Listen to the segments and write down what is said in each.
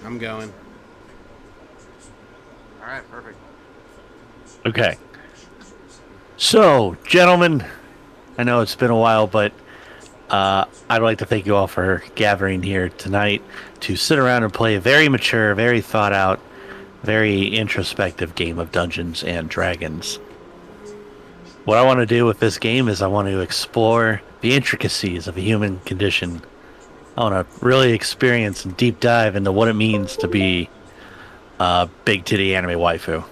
I'm going. All right, perfect. Okay. So, gentlemen, I know it's been a while, but I'd like to thank you all for gathering here tonight to sit around and play a very mature, very thought out, very introspective game of Dungeons and Dragons. What I want to do with this game is I want to explore the intricacies of the human condition. I want to really experience and deep dive into what it means to be a big titty anime waifu.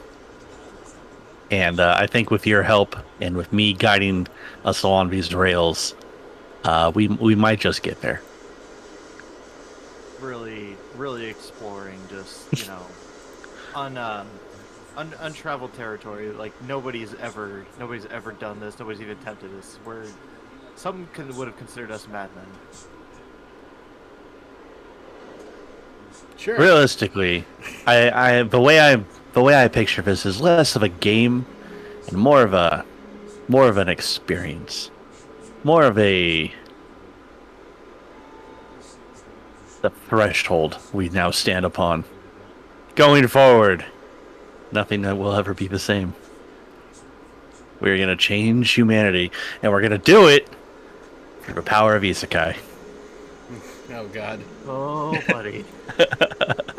And I think with your help and with me guiding us along these rails, we might just get there. Really exploring just, untraveled territory. Like nobody's ever done this. Nobody's even attempted this. Would have considered us madmen. Sure. Realistically, the way I picture this is less of a game and more of an experience, more of the threshold we now stand upon. Going forward, nothing that will ever be the same. We're gonna change humanity, and we're gonna do it through the power of isekai. Oh God. Oh, buddy.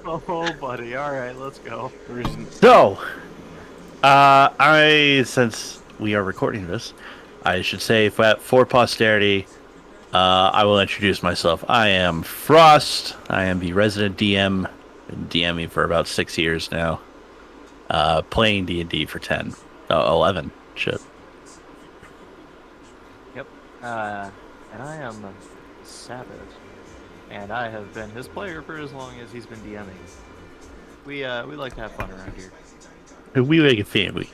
Oh, buddy. All right, let's go. So, since we are recording this, I should say for posterity, I will introduce myself. I am Frost. I am the resident DM. Been DMing for about 6 years now. Playing D&D for 11. Shit. Yep. And I am Savage, and I have been his player for as long as he's been DMing. We like to have fun around here. We make a family.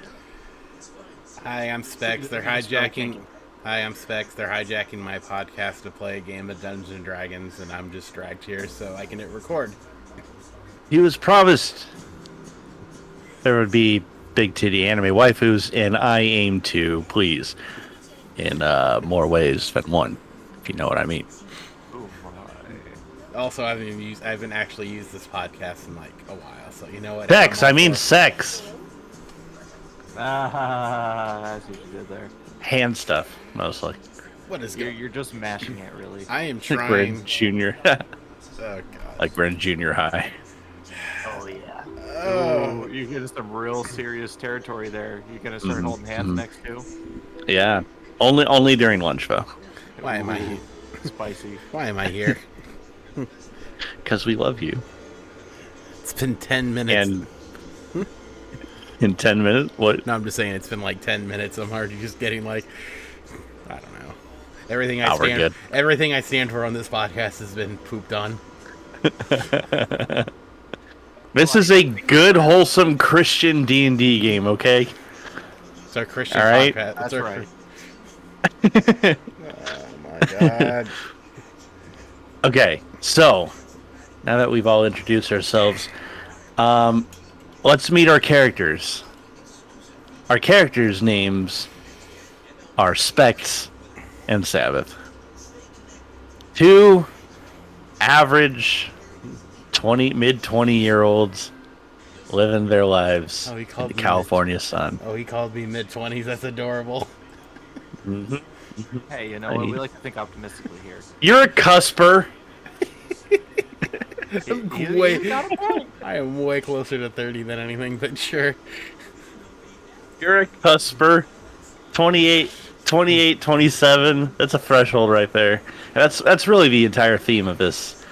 Hi, I'm Specs. They're hijacking. Hi, I'm Specs. They're hijacking my podcast to play a game of Dungeons and Dragons, and I'm just dragged here so I can hit record. He was promised there would be big titty anime waifus, and I aim to please in more ways than one, if you know what I mean. Oh my. Also, I haven't actually used this podcast in like a while, so you know what? Sex, I mean sex. That's what you did there. Hand stuff, mostly. What is You're just mashing it, really. I am Like trying. we're junior. Oh God. Like we're in junior high. Oh yeah. Oh. Ooh, you get into some real serious territory there. You're gonna start holding hands next to. Yeah. Only during lunch, though. Why am I here? Spicy. Why am I here? Because we love you. It's been 10 minutes. And in 10 minutes? What? No, I'm just saying it's been like 10 minutes. I'm already just getting like, I don't know. Everything I stand for on this podcast has been pooped on. This is a good, wholesome Christian D&D game, okay? It's our Christian All right. podcast. That's right. Oh my God. Okay, so now that we've all introduced ourselves, let's meet our characters. Our characters' names are Specs and Sabbath. Two average mid 20-year-olds living their lives Oh, he in called the me California sun. Oh, he called me mid-20s. That's adorable. Mm-hmm. Hey, you know what? We like to think optimistically here. You're a cusper. I am way closer to 30 than anything, but sure. You're a cusper. 28, 27. That's a threshold right there. And that's really the entire theme of this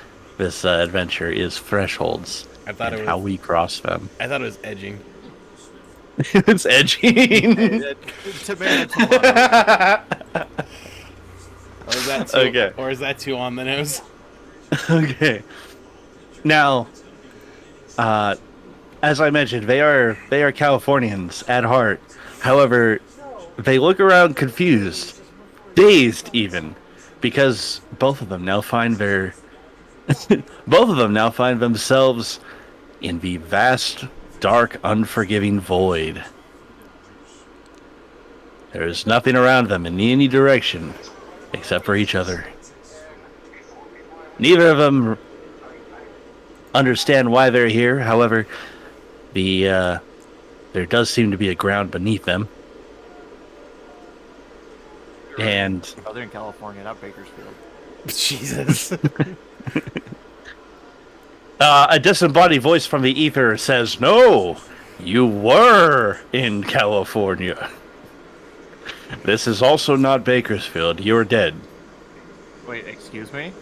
adventure is thresholds. I thought and it was how we cross them. I thought it was edging. It's edging. Tomato. Or is that too, Okay. Or is that too on the nose? Okay. Now, as I mentioned, they are Californians at heart. However, they look around confused, dazed even, because both of them now find themselves in the vast, dark, unforgiving void. There is nothing around them in any direction except for each other. Neither of them understand why they're here. However, there does seem to be a ground beneath them. And Southern California, not Bakersfield. Jesus. a disembodied voice from the ether says, "No, you were in California. This is also not Bakersfield. You're dead." Wait, excuse me?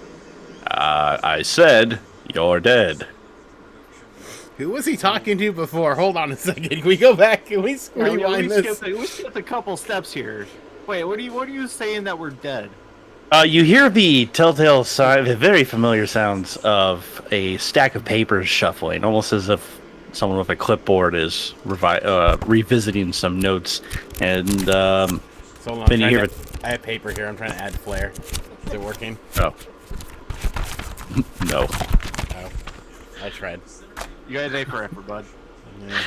I said, "You're dead." Who was he talking to before? Hold on a second. Can we go back? Can we rewind this? We skipped a couple steps here. Wait, what are you saying that we're dead? You hear the telltale sign, the very familiar sounds of a stack of papers shuffling, almost as if someone with a clipboard is revisiting some notes. And So hold on, then you hear I have paper here. I'm trying to add flair. Is it working? Oh. No. Oh. I tried. You guys A for effort, bud. Yeah.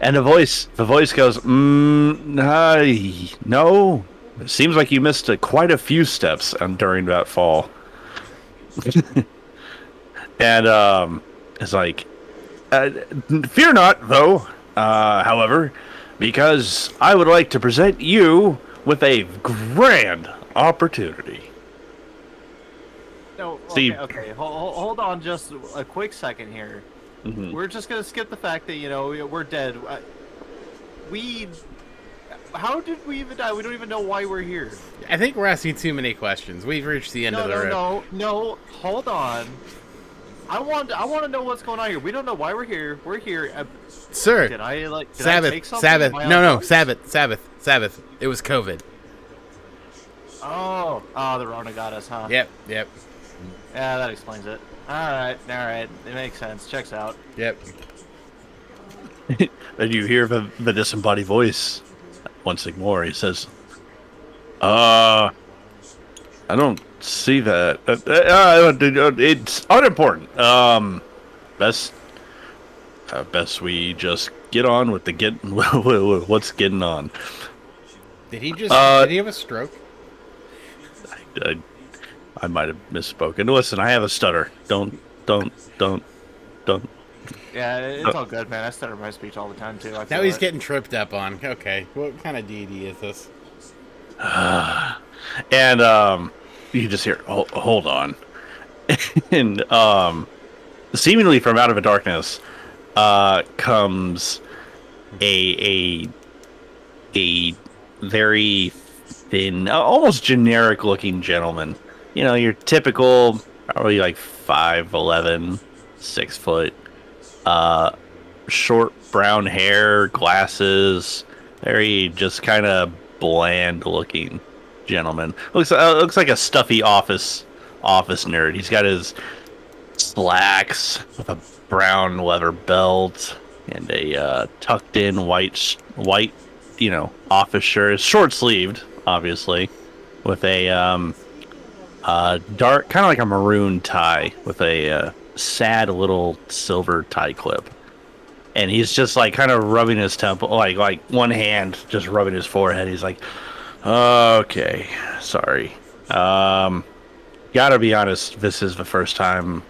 And the voice goes, no. It seems like you missed quite a few steps during that fall. And it's like, fear not, though. However, because I would like to present you with a grand opportunity. No, See- okay. Hold on just a quick second here. Mhm. We're just gonna skip the fact that, we're dead. How did we even die? We don't even know why we're here. I think we're asking too many questions. We've reached the end of the road. No. Hold on. I want to know what's going on here. We don't know why we're here. We're here. Sir, Did I take Sabbath, something? Sabbath. Am I on No, drugs? Sabbath. It was COVID. Oh, the Rona got us, huh? Yep. Yeah, that explains it. All right. It makes sense. Checks out. Yep. Then you hear the disembodied voice once more. He says, I don't see that. It's unimportant. Best we just get on with what's getting on. Did he have a stroke? I might have misspoken. Listen, I have a stutter. Don't. Yeah, it's all good, man. I stutter my speech all the time too. Now he's getting tripped up on. Okay, what kind of deity is this? And you just hear, hold on. And seemingly from out of the darkness comes a very thin, almost generic looking gentleman. Your typical, probably like 5'11", 6 foot, short brown hair, glasses, very just kind of bland looking gentleman. Looks like a stuffy office nerd. He's got his slacks with a brown leather belt and a tucked in white office shirt, short sleeved, obviously, with a dark, kind of like a maroon tie with a sad little silver tie clip. And he's just like kind of rubbing his temple, like one hand just rubbing his forehead. He's like, okay, sorry. Gotta be honest, this is the first time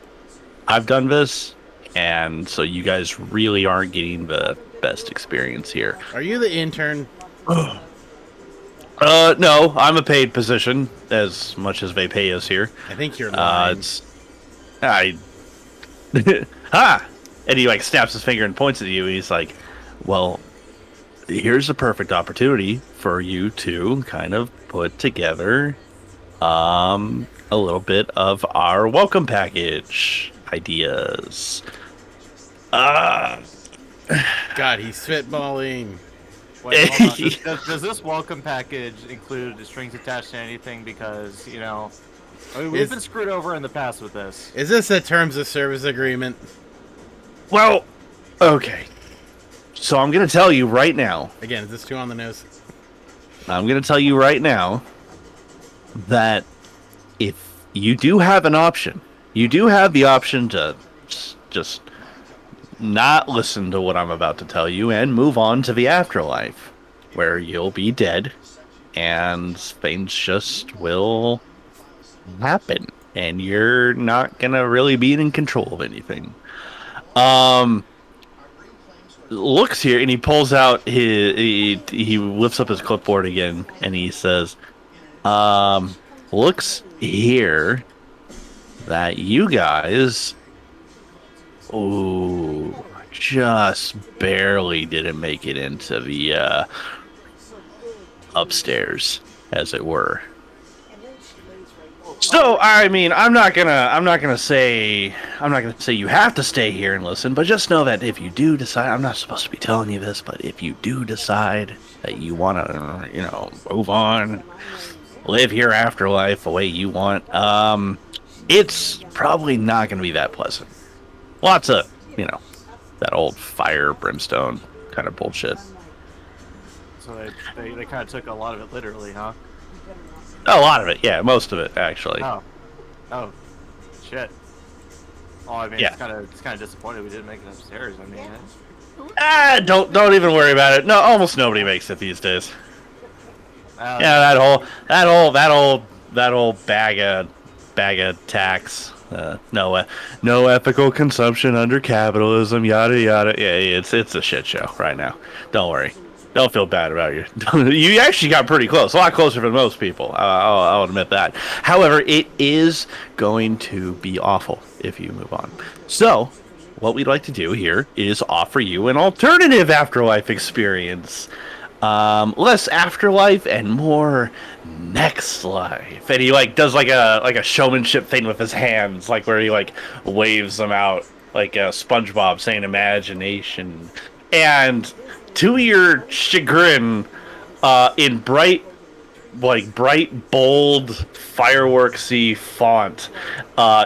I've done this, and so you guys really aren't getting the best experience here. Are you the intern? No, I'm a paid position, as much as they pay us here. I think you're lying. Ha! And he like snaps his finger and points at you, and he's like, well, here's a perfect opportunity for you to kind of put together a little bit of our welcome package ideas. God, he's spitballing. Wait, hold on. Does this welcome package include the strings attached to anything? Because, we've been screwed over in the past with this. Is this a terms of service agreement? Well, okay. So I'm going to tell you right now. Again, is this too on the nose? I'm going to tell you right now that if you do have an option, you do have the option to just not listen to what I'm about to tell you and move on to the afterlife, where you'll be dead and things just will happen. and you're not gonna really be in control of anything. Um, looks here, and he pulls out he lifts up his clipboard again, and he says, looks here that you guys, ooh, just barely didn't make it into the upstairs, as it were. So, I mean, I'm not gonna say you have to stay here and listen, but just know that if you do decide, I'm not supposed to be telling you this, but if you do decide that you want to, move on, live your afterlife the way you want, it's probably not gonna be that pleasant. Lots of, that old fire brimstone kind of bullshit. So they kind of took a lot of it literally, huh? A lot of it, yeah, most of it actually. Oh, shit. Oh, I mean, Yeah. it's kind of disappointed we didn't make it upstairs. I mean, Don't even worry about it. No, almost nobody makes it these days. Yeah, that old bag of tax. No ethical consumption under capitalism. Yada yada. Yeah, it's a shit show right now. Don't worry. Don't feel bad about you. You actually got pretty close. A lot closer than most people. I'll admit that. However, it is going to be awful if you move on. So, what we'd like to do here is offer you an alternative afterlife experience. Less afterlife and more next life. And he does a showmanship thing with his hands, where he waves them out like SpongeBob saying imagination. And to your chagrin, in bright, bold, fireworksy font,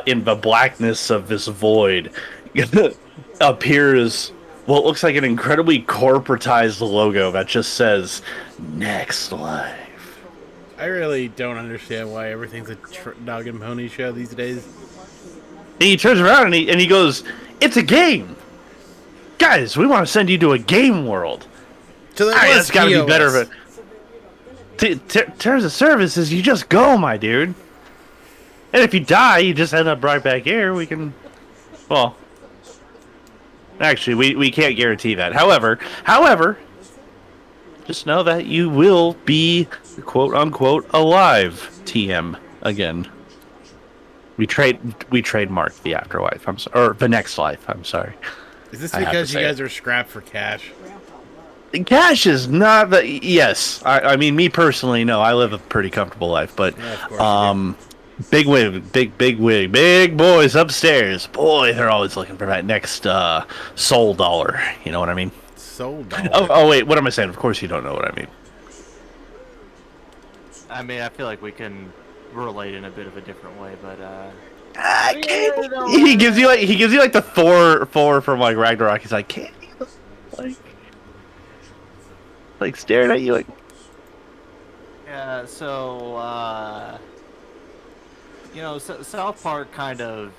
in the blackness of this void, appears what looks like an incredibly corporatized logo that just says "Next Life." I really don't understand why everything's a dog and pony show these days. And he turns around and he goes, "It's a game, guys. We want to send you to a game world." So That's got to be better. But terms of service is you just go, my dude. And if you die, you just end up right back here. We can, well. Actually, we can't guarantee that. However, just know that you will be, quote unquote, alive. TM again. We trademarked the afterlife. Or the next life. I'm sorry. Is this because you guys are strapped for cash? Cash is not the. Yes, I mean, me personally, no. I live a pretty comfortable life, but big boys upstairs. Boy, they're always looking for that next soul dollar. You know what I mean? Soul dollar. Oh, wait. What am I saying? Of course, you don't know what I mean. I mean, I feel like we can relate in a bit of a different way, but he gives you the Thor from Ragnarok. He's like, can't you staring at you like. Yeah. So South Park kind of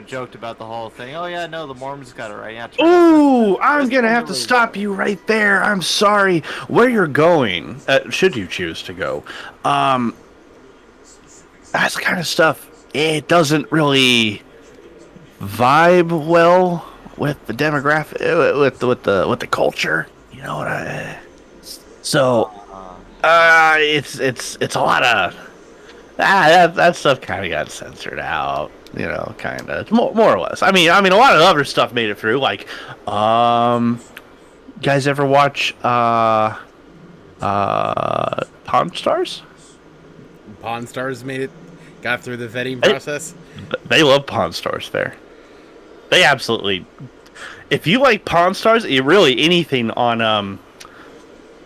joked about the whole thing. Oh yeah, no, the Mormons got it right. Yeah. Ooh, I'm gonna have to stop you right there. I'm sorry. Where you're going, should you choose to go, that's the kind of stuff. It doesn't really vibe well with the demographic, with the culture. You know what I? So, it's a lot of that stuff kind of got censored out. Kind of more or less. I mean, a lot of other stuff made it through. You guys ever watch Pawn Stars? Pawn Stars got through the vetting process. They love Pawn Stars there. They absolutely. If you like Pawn Stars, really anything on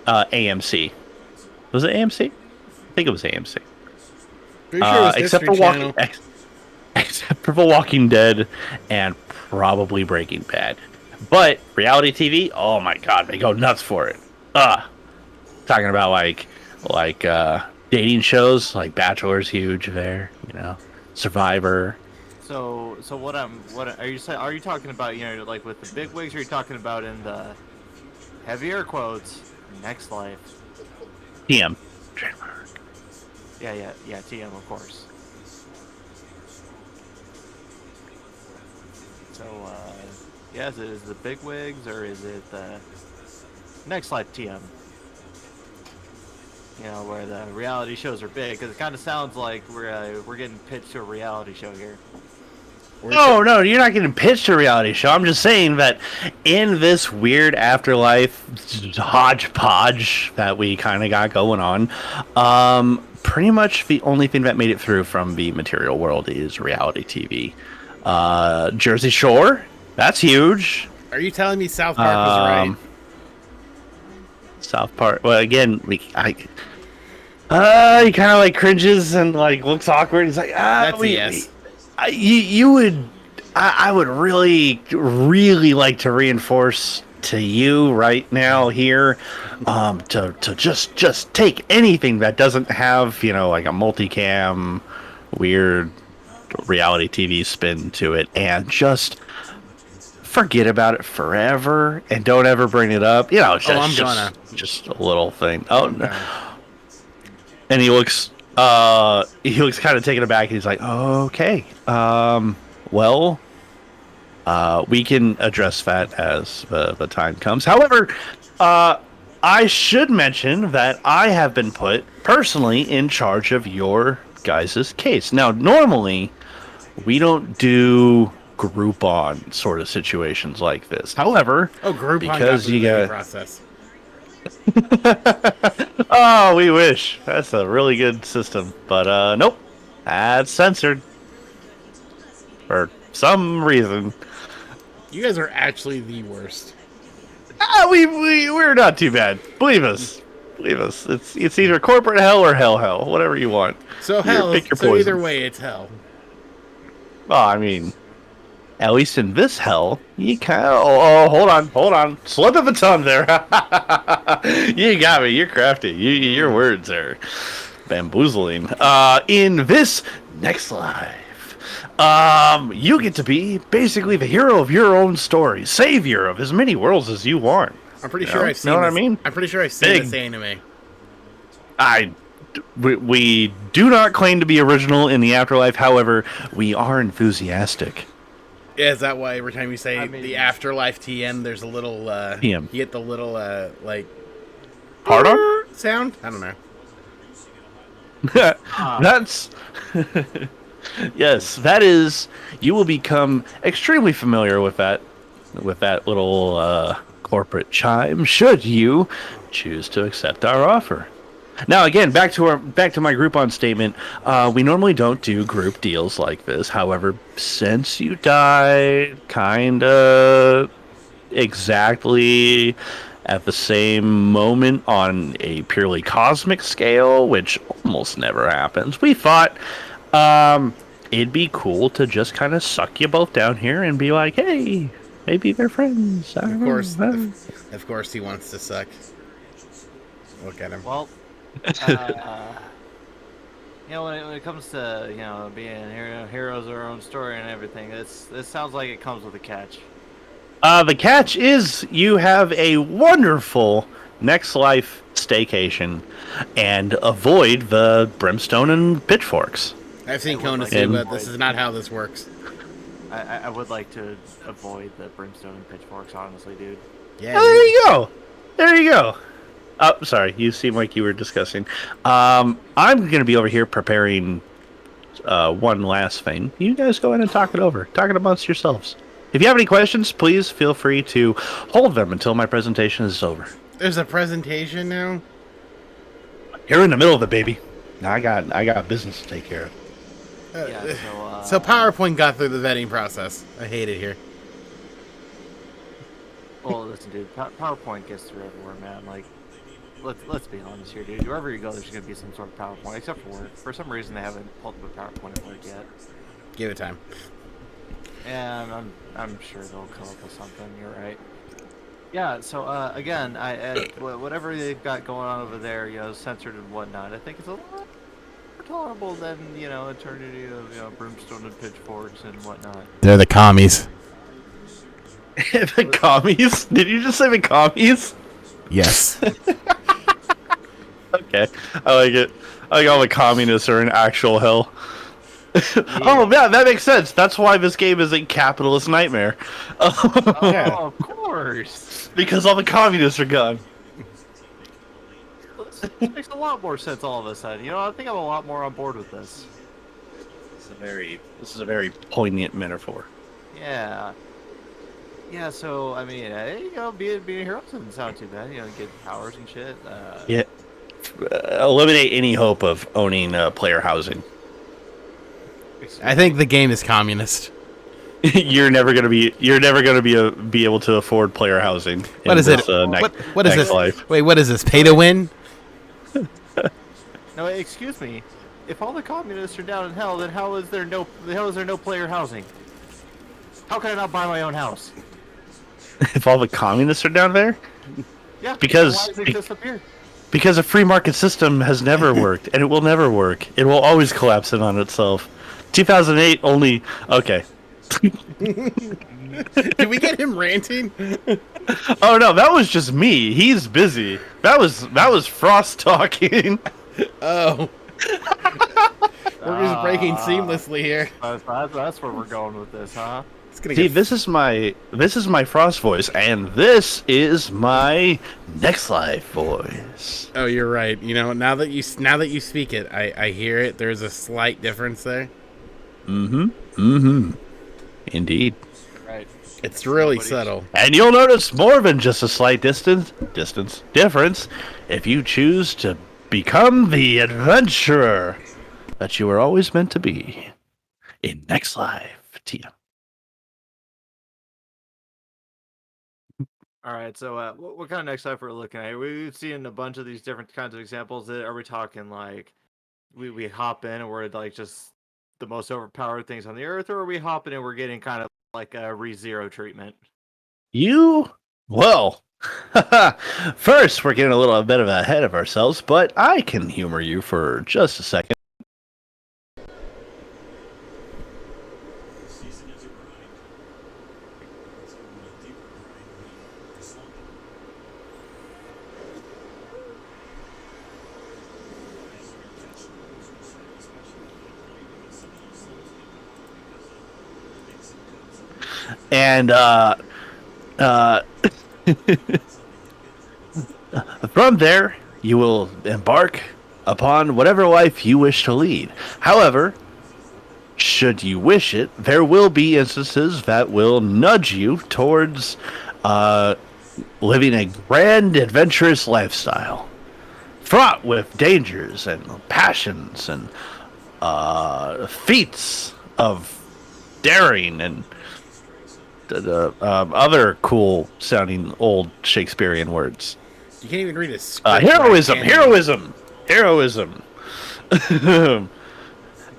AMC. Was it AMC? I think it was AMC. Pretty sure it was except History for Channel. Except for The Walking Dead and probably Breaking Bad. But reality TV, oh my god, they go nuts for it. Talking about dating shows, like Bachelor's huge there, Survivor. So what are you saying? Are you talking about with the big wigs? Or are you talking about in the heavier quotes next life? TM. Yeah, TM, of course. So, yeah, is it the big wigs or is it the Next Life TM? You know, where the reality shows are big, because it kind of sounds like we're getting pitched to a reality show here. No, you're not getting pitched a reality show. I'm just saying that in this weird afterlife hodgepodge that we kind of got going on, pretty much the only thing that made it through from the material world is reality TV. Jersey Shore, that's huge. Are you telling me South Park was right? South Park. Well, again, he kind of like cringes and like looks awkward. He's like, That's a yes. I would really, really like to reinforce to you right now here, to just take anything that doesn't have, you know, like a multicam, weird reality TV spin to it, and just forget about it forever and don't ever bring it up. You know, just a little thing. Oh, no. And he looks kind of taken aback, and he's like, okay, well, we can address that as the time comes. However, I should mention that I have been put personally in charge of your guys' case. Now, normally, we don't do Groupon sort of situations like this. However, Groupon because you got process. Oh, we wish. That's a really good system, but nope, that's censored for some reason. You guys are actually the worst. We're not too bad. Believe us. It's either corporate hell or hell, whatever you want. So hell. Pick your so poison. Either way, it's hell. Well, I mean, at least in this hell, you kind of... Oh, hold on. Slip of the tongue there. You got me. You're crafty. Your words are bamboozling. In this next life, you get to be basically the hero of your own story. Savior of as many worlds as you want. I'm pretty sure I've seen know this. What I mean? I'm pretty sure I've seen this anime. We do not claim to be original in the afterlife. However, we are enthusiastic. Yeah, is that why every time you say the afterlife TM, there's a little TM. You get the little like hard on sound? I don't know. That's yes, that is. You will become extremely familiar with that little corporate chime should you choose to accept our offer. Now, again, back to my Groupon statement. We normally don't do group deals like this. However, since you died kinda exactly at the same moment on a purely cosmic scale, which almost never happens, we thought it'd be cool to just kind of suck you both down here and be like, hey, maybe they're friends. Of course he wants to suck. Look at him. Well, you know, when it comes to, you know, being heroes of our own story and everything, this sounds like it comes with a catch. The catch is you have a wonderful next life staycation and avoid the brimstone and pitchforks. I've seen Conan say, but this is not how this works. I would like to avoid the brimstone and pitchforks, honestly, dude. Yeah. Oh, there you go. Oh, sorry. You seem like you were discussing. I'm going to be over here preparing one last thing. You guys go ahead and talk it over. Talk it amongst yourselves. If you have any questions, please feel free to hold them until my presentation is over. There's a presentation now? You're in the middle of it, baby. Now I got business to take care of. So PowerPoint got through the vetting process. I hate it here. Well, listen, dude. PowerPoint gets through everywhere, man. Like, let's be honest here, dude. Wherever you go, there's going to be some sort of PowerPoint, except for work. For some reason, they haven't pulled up a PowerPoint at work yet. Give it time. Yeah, I'm sure they'll come up with something. You're right. Yeah. So again, whatever they've got going on over there, you know, censored and whatnot, I think it's a lot more tolerable than, you know, eternity of, you know, brimstone and pitchforks and whatnot. They're the commies. The commies? Did you just say the commies? Yes. Okay, I like it. I like all the communists are in actual hell. Oh, yeah, that makes sense. That's why this game is a capitalist nightmare. Yeah. Oh, of course. Because all the communists are gone. This makes a lot more sense all of a sudden. You know, I think I'm a lot more on board with this. This is a very poignant metaphor. Yeah. Yeah, so, I mean, you know, being a hero doesn't sound too bad. You know, get powers and shit. Yeah. Eliminate any hope of owning player housing. I think the game is communist. You're never gonna be able to afford player housing. What is it? What is this? Life. Wait, what is this? Pay to win? No, excuse me. If all the communists are down in hell, then how is there no player housing? How can I not buy my own house? If all the communists are down there, Yeah, because why does it disappear? because a free market system has never worked, and it will never work. It will always collapse in on itself. 2008 only. Okay. Did we get him ranting? Oh no, that was just me. He's busy. That was Frost talking. Oh. We're just breaking seamlessly here. That's where we're going with this, huh? See, this is my Frost voice, and this is my Next Life voice. Oh, you're right. You know, now that you speak it, I hear it. There's a slight difference there. Indeed. Right. It's really subtle. And you'll notice more than just a slight difference if you choose to become the adventurer that you were always meant to be in Next Life, TM. All right, so what kind of next life we're looking at? We've seen a bunch of these different kinds of examples. Are we talking like we hop in and we're like just the most overpowered things on the earth, or are we hopping and we're getting kind of like a re-zero treatment? Well, first we're getting a little bit of ahead of ourselves, but I can humor you for just a second. And from there, you will embark upon whatever life you wish to lead. However, should you wish it, there will be instances that will nudge you towards living a grand, adventurous lifestyle, fraught with dangers and passions and feats of daring and other cool sounding old Shakespearean words. You can't even read a script. Heroism.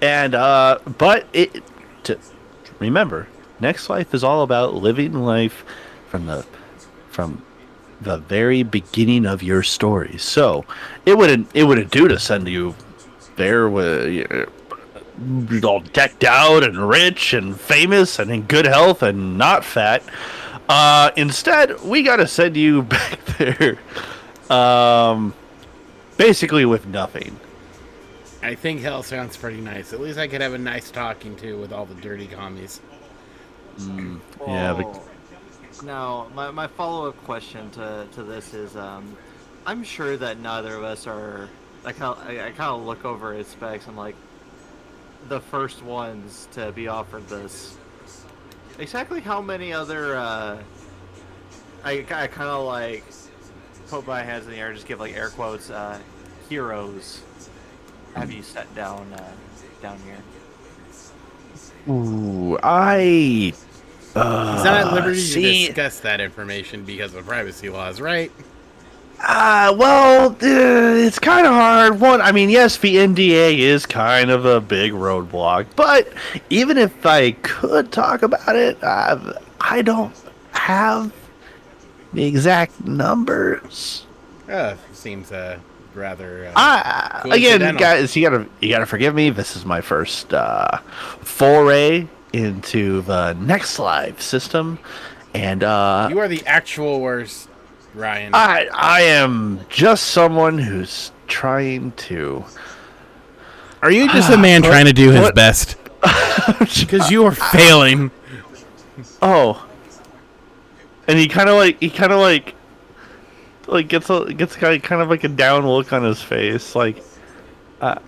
And but remember, Next Life is all about living life from the very beginning of your story. So it wouldn't do to send you there with all decked out and rich and famous and in good health and not fat. Instead, we gotta send you back there, basically with nothing. I think hell sounds pretty nice. At least I could have a nice talking to with all the dirty commies. Yeah, but Now, my follow-up question to this is, I'm sure that neither of us are. I kind of look over at specs. I'm like, the first ones to be offered this. Exactly how many other I kind of like put my hands in the air, just give like air quotes, heroes have you set down here? ooh, He's not at liberty to discuss that information because of privacy laws, right? It's kind of hard. One, I mean, yes, the NDA is kind of a big roadblock, but even if I could talk about it, I don't have the exact numbers. Seems rather again, guys, you gotta forgive me. This is my first foray into the Next Life system, and you are the actual worst, Ryan. I am just someone who's trying to. Are you just a man trying to do his best? Because you are failing. Oh. And he kind of gets kind of like a down look on his face, like I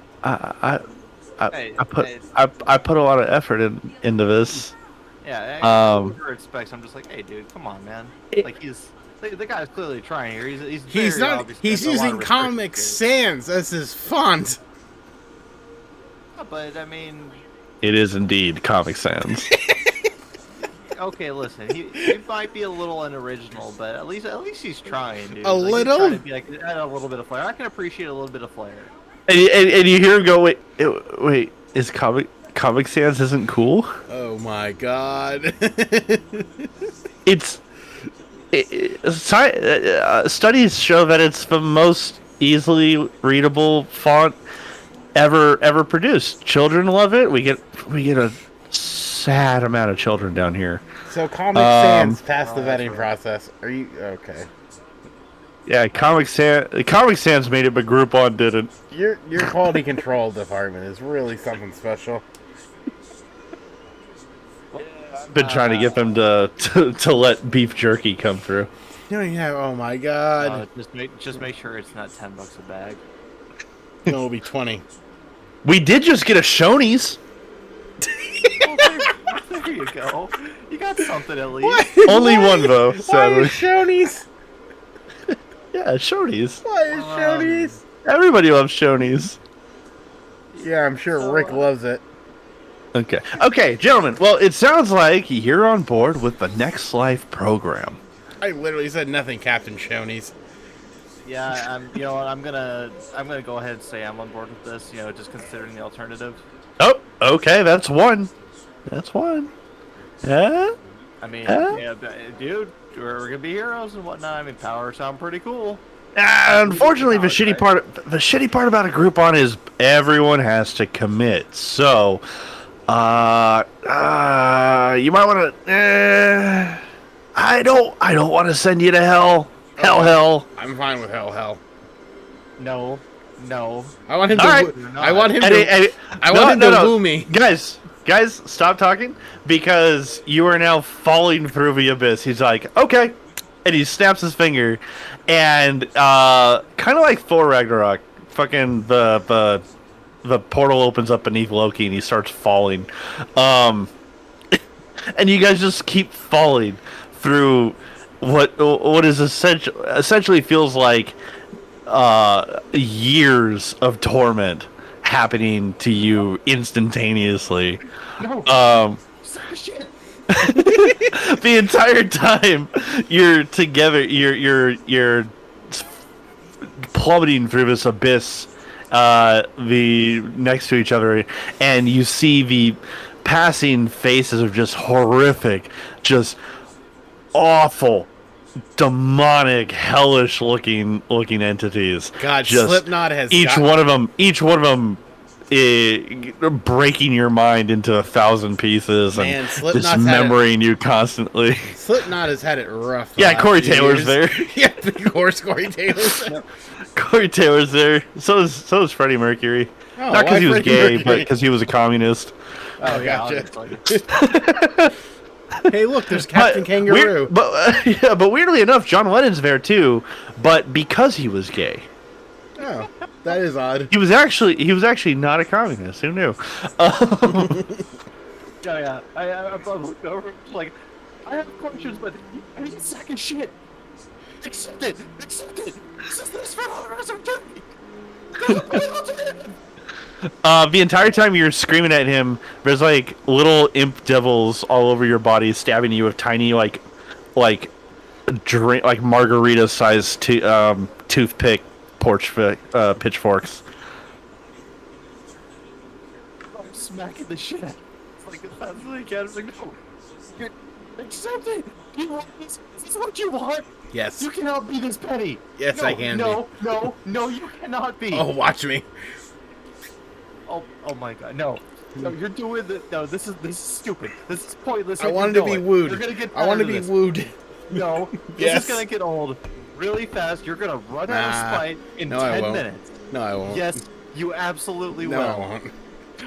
put a lot of effort into this. Yeah, whoever expects, I'm just like, hey, dude, come on, man. Like the guy's clearly trying here. He's very not. obvious He's there's a lot using of Comic restrictions Sans as his font. here. But I mean, It is indeed Comic Sans. okay, listen, he might be a little unoriginal, but at least he's trying, dude. A like, little? He's trying to be like, add a little bit of flair. I can appreciate a little bit of flair. and you hear him go, wait, is Comic Sans isn't cool? Oh my god. Studies show that it's the most easily readable font ever produced. Children love it. We get a sad amount of children down here. So Comic Sans passed the vetting process. Are you okay? Yeah, Comic Sans made it, but Groupon didn't. Your quality control department is really something special. Been trying to get them to let beef jerky come through. Yeah. Oh my god. Just make sure it's not $10 a bag. No, it'll be 20. We did just get a Shoney's. Oh, there you go. You got something at least. What? Only one though. Why Sadly. is Shoney's? Yeah, Shoney's. Why is Shoney's? Everybody loves Shoney's. Yeah, I'm sure Rick loves it. Okay, gentlemen. Well, it sounds like you're on board with the Next Life program. I literally said nothing, Captain Shoney's. Yeah, you know what? I'm gonna go ahead and say I'm on board with this. You know, just considering the alternative. Oh, okay, that's one. Yeah. I mean, yeah, dude, we're gonna be heroes and whatnot. I mean, powers sound pretty cool. Unfortunately, the shitty part about a Groupon is everyone has to commit. So, you might want to. I don't want to send you to hell. Hell. I'm fine with hell. No. I want him to. All right. I want him to woo me. Guys, stop talking because you are now falling through the abyss. He's like, okay, and he snaps his finger, and kind of like Thor Ragnarok, fucking the portal opens up beneath Loki, and he starts falling, and you guys just keep falling through what is essentially feels like years of torment happening to you instantaneously. No. Shit. The entire time you're together, you're plummeting through this abyss, next to each other, and you see the passing faces of just horrific, just awful, demonic, hellish looking entities. God, just Slipknot has each one of them breaking your mind into 1,000 pieces. Man, and Slipknot's dismembering you constantly. Slipknot has had it rough. Yeah, Corey Taylor's there. Yeah, of course, Corey Taylor's there. Corey Taylor's there. So is Freddie Mercury. Oh, not because he was Freddie gay, Mercury? but because he was a communist. Oh, yeah, gotcha. Hey, look, there's Captain Kangaroo. But weirdly enough, John Lennon's there too, but because he was gay. Oh, that is odd. He was actually not a communist. Who knew? Yeah. I looked over, like, I have questions, but I need a sack of shit. Accept it. This is this for all the rest of eternity. The entire time you're screaming at him, there's like little imp devils all over your body, stabbing you with tiny like margarita-sized toothpick pitchforks. I'm smacking the shit out of him. It's like, it's not really cat. It's like, no. Accept it. You want this? Is this what you want? Yes. You cannot be this petty. Yes, no, I can No, you cannot be. Oh, watch me. Oh my god, no. No, you're doing the. No, this is stupid. This is pointless. I wanted to be wooed. You're gonna get I want to tired be of this. wooed. No, Yes. this is gonna get old really fast. You're gonna run out of spite in No, I 10 won't. minutes. No, I won't. Yes, you absolutely No, will. I won't.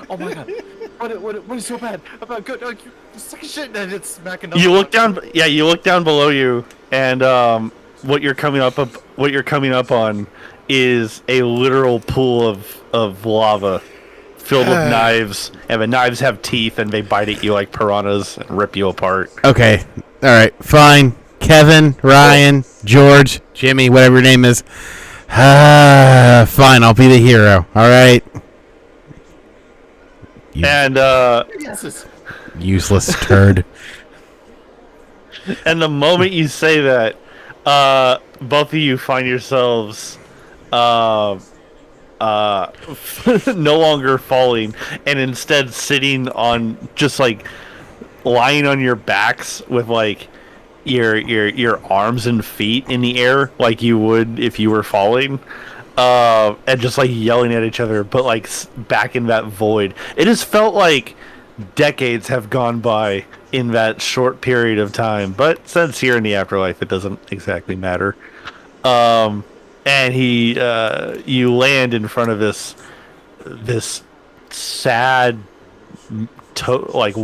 Oh my god. What is so bad about good? You suck of shit, and it's smacking. You look down. Yeah, you look down below you, and what you're coming up on is a literal pool of lava filled with knives, and the knives have teeth, and they bite at you like piranhas and rip you apart. Okay. All right. Fine. Kevin, Ryan, George, Jimmy, whatever your name is. Fine. I'll be the hero. All right. And useless turd. and the moment you say that, both of you find yourselves no longer falling, and instead sitting on, just like lying on your backs with like your arms and feet in the air like you would if you were falling, and just like yelling at each other, but like back in that void. It has felt like decades have gone by in that short period of time, but since you're in the afterlife, it doesn't exactly matter. And you land in front of this sad, like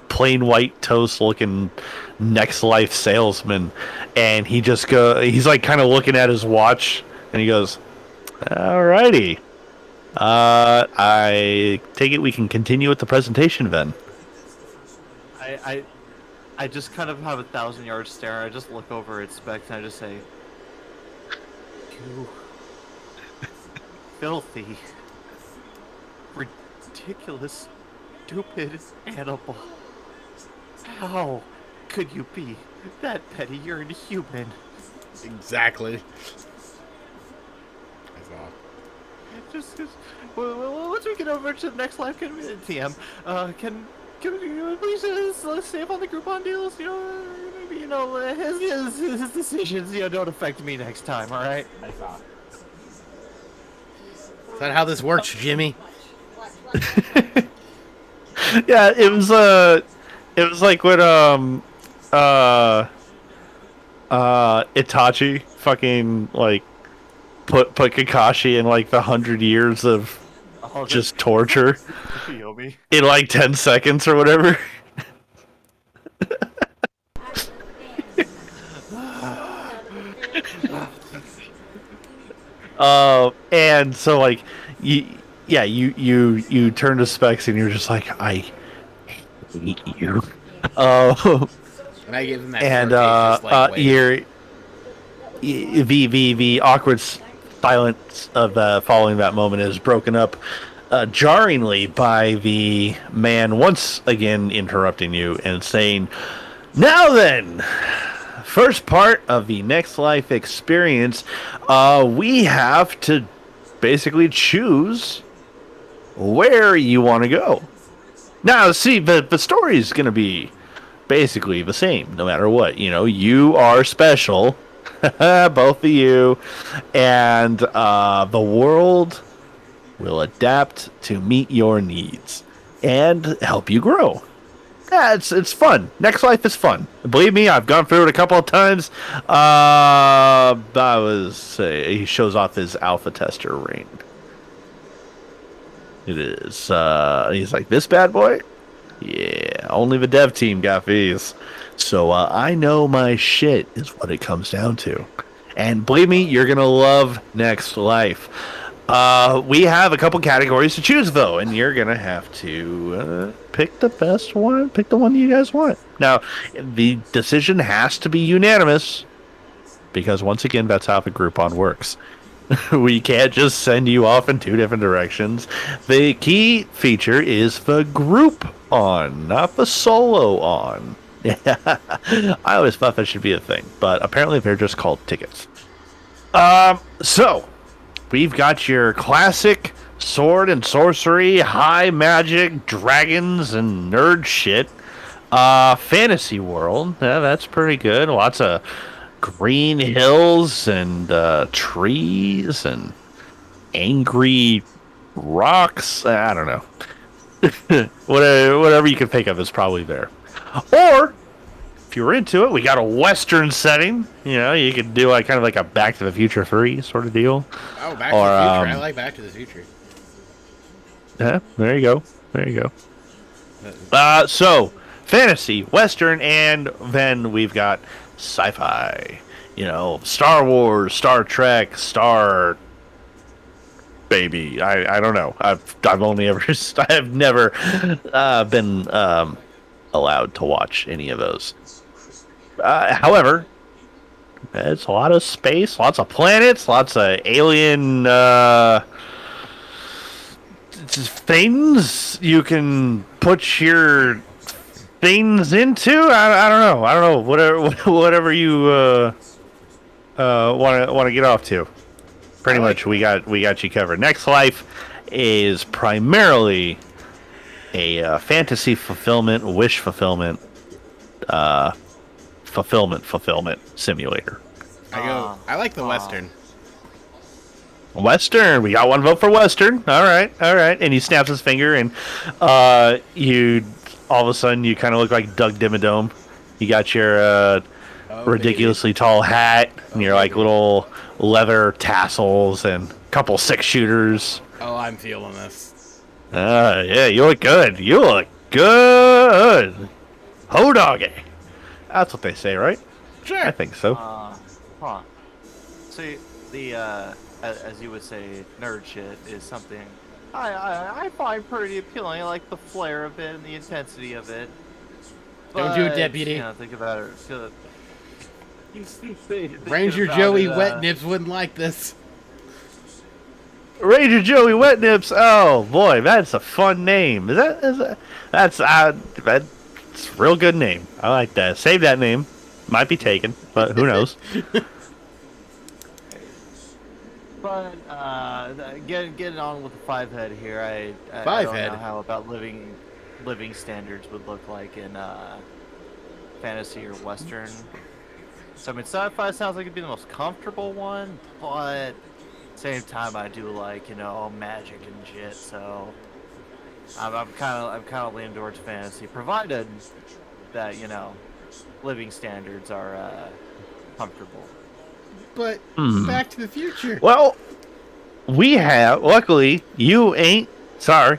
plain white toast looking next life salesman, and he's like kind of looking at his watch, and he goes, "Alrighty, I take it we can continue with the presentation then." I just kind of have 1,000-yard stare. I just look over at Specs and I just say, "You filthy, ridiculous, stupid animal. How could you be that petty? You're inhuman." Exactly. Just well, once we get over to the next live TM, can we please stay up on the Groupon deals? Maybe his decisions don't affect me next time. All right. Is that how this works, Jimmy? Yeah, it was like when Itachi fucking like put Kakashi in like the 100 years of just torture in like 10 seconds or whatever. And so like you turn to Specs and you're just like, "I hate you." And I give him that. And the awkward silence of following that moment is broken up jarringly by the man once again interrupting you and saying, "Now then, first part of the next life experience, we have to basically choose where you want to go." Now, see, the story is going to be basically the same no matter what. You are special, both of you, and the world will adapt to meet your needs and help you grow. Yeah, it's fun. Next Life is fun. Believe me, I've gone through it a couple of times. He shows off his alpha tester ring. It is. He's like, "This bad boy? Yeah, only the dev team got these. So I know my shit," is what it comes down to. And believe me, you're going to love Next Life. We have a couple categories to choose, though, and you're going to have to pick the best one. Pick the one you guys want. Now, the decision has to be unanimous, because once again, that's how the Groupon works. We can't just send you off in two different directions. The key feature is the group on, not the solo on. I always thought that should be a thing, but apparently they're just called tickets. So we've got your classic sword and sorcery, high magic, dragons and nerd shit. Fantasy world. Yeah, that's pretty good. Lots of green hills and trees and angry rocks. I don't know. Whatever you can think of is probably there. Or if you're into it, we got a Western setting. You could do like kind of like a Back to the Future 3 sort of deal. Oh, Back to the Future. I like Back to the Future. Yeah, there you go. So fantasy, western, and then we've got sci-fi. Star Wars, Star Trek, Star Baby. I don't know. I've only ever I've never been allowed to watch any of those. However, it's a lot of space, lots of planets, lots of alien things you can put your things into. I don't know. I don't know. Whatever you want to get off to. Pretty much, we got you covered. Next Life is primarily a fantasy fulfillment, wish fulfillment, fulfillment simulator. I like the Western. Western. We got one vote for Western. All right. And he snaps his finger, and you all of a sudden you kind of look like Doug Dimmadome. You got your ridiculously tall hat, and your like little leather tassels, and a couple 6-shooters. Oh, I'm feeling this. Yeah, you look good. You look good. Ho doggy. That's what they say, right? Sure. I think so. See, the as you would say, nerd shit is something I find pretty appealing. I like the flair of it and the intensity of it. Don't do it, deputy. Think about it. Ranger Joey Wet Nips wouldn't like this. Ranger Joey Wet Nips. Oh boy, that's a fun name. That's a real good name. I like that. Save that name. Might be taken, but who knows? But getting on with the 5-head here, I don't know how about living standards would look like in fantasy or western. So I mean, sci-fi sounds like it'd be the most comfortable one, but at the same time, I do like magic and shit. So I'm kind of leaning towards fantasy, provided that living standards are comfortable. But Back to the Future. Well, we have. Luckily, you ain't. Sorry.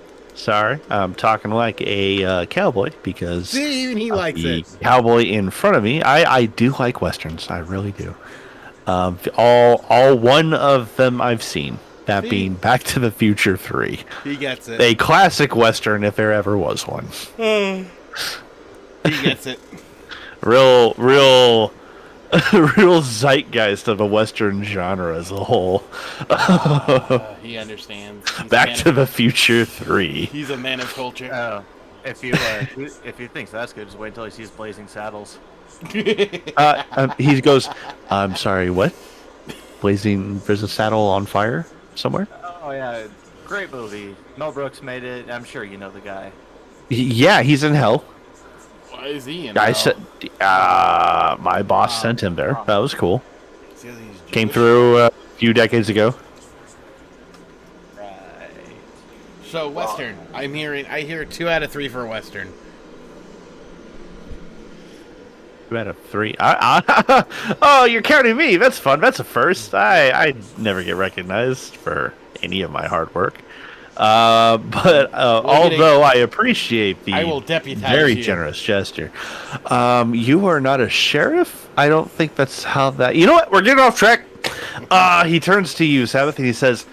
I'm talking like a cowboy because See, even he likes the it. cowboy in front of me. I do like westerns. I really do. All one of them I've seen. That being Back to the Future 3. He gets it. A classic western if there ever was one. He gets it. Real zeitgeist of a western genre as a whole. He understands. Back to the Future 3. He's a man of culture. Oh, if you think that's good, just wait until he sees Blazing Saddles. He goes, I'm sorry, what? There's a saddle on fire somewhere? Oh yeah, great movie. Mel Brooks made it. I'm sure you know the guy. Yeah, he's in hell. Why is he in I said, my boss sent him there. That was cool. Came through a few decades ago. Right. So Western. I hear 2 out of 3 for Western. 2 out of 3. Oh, you're counting me. That's fun. That's a first. I never get recognized for any of my hard work. But although I appreciate the I will deputize very you. generous gesture, you are not a sheriff? I don't think that's how that... You know what? We're getting off track. He turns to you, Sabbath, and he says,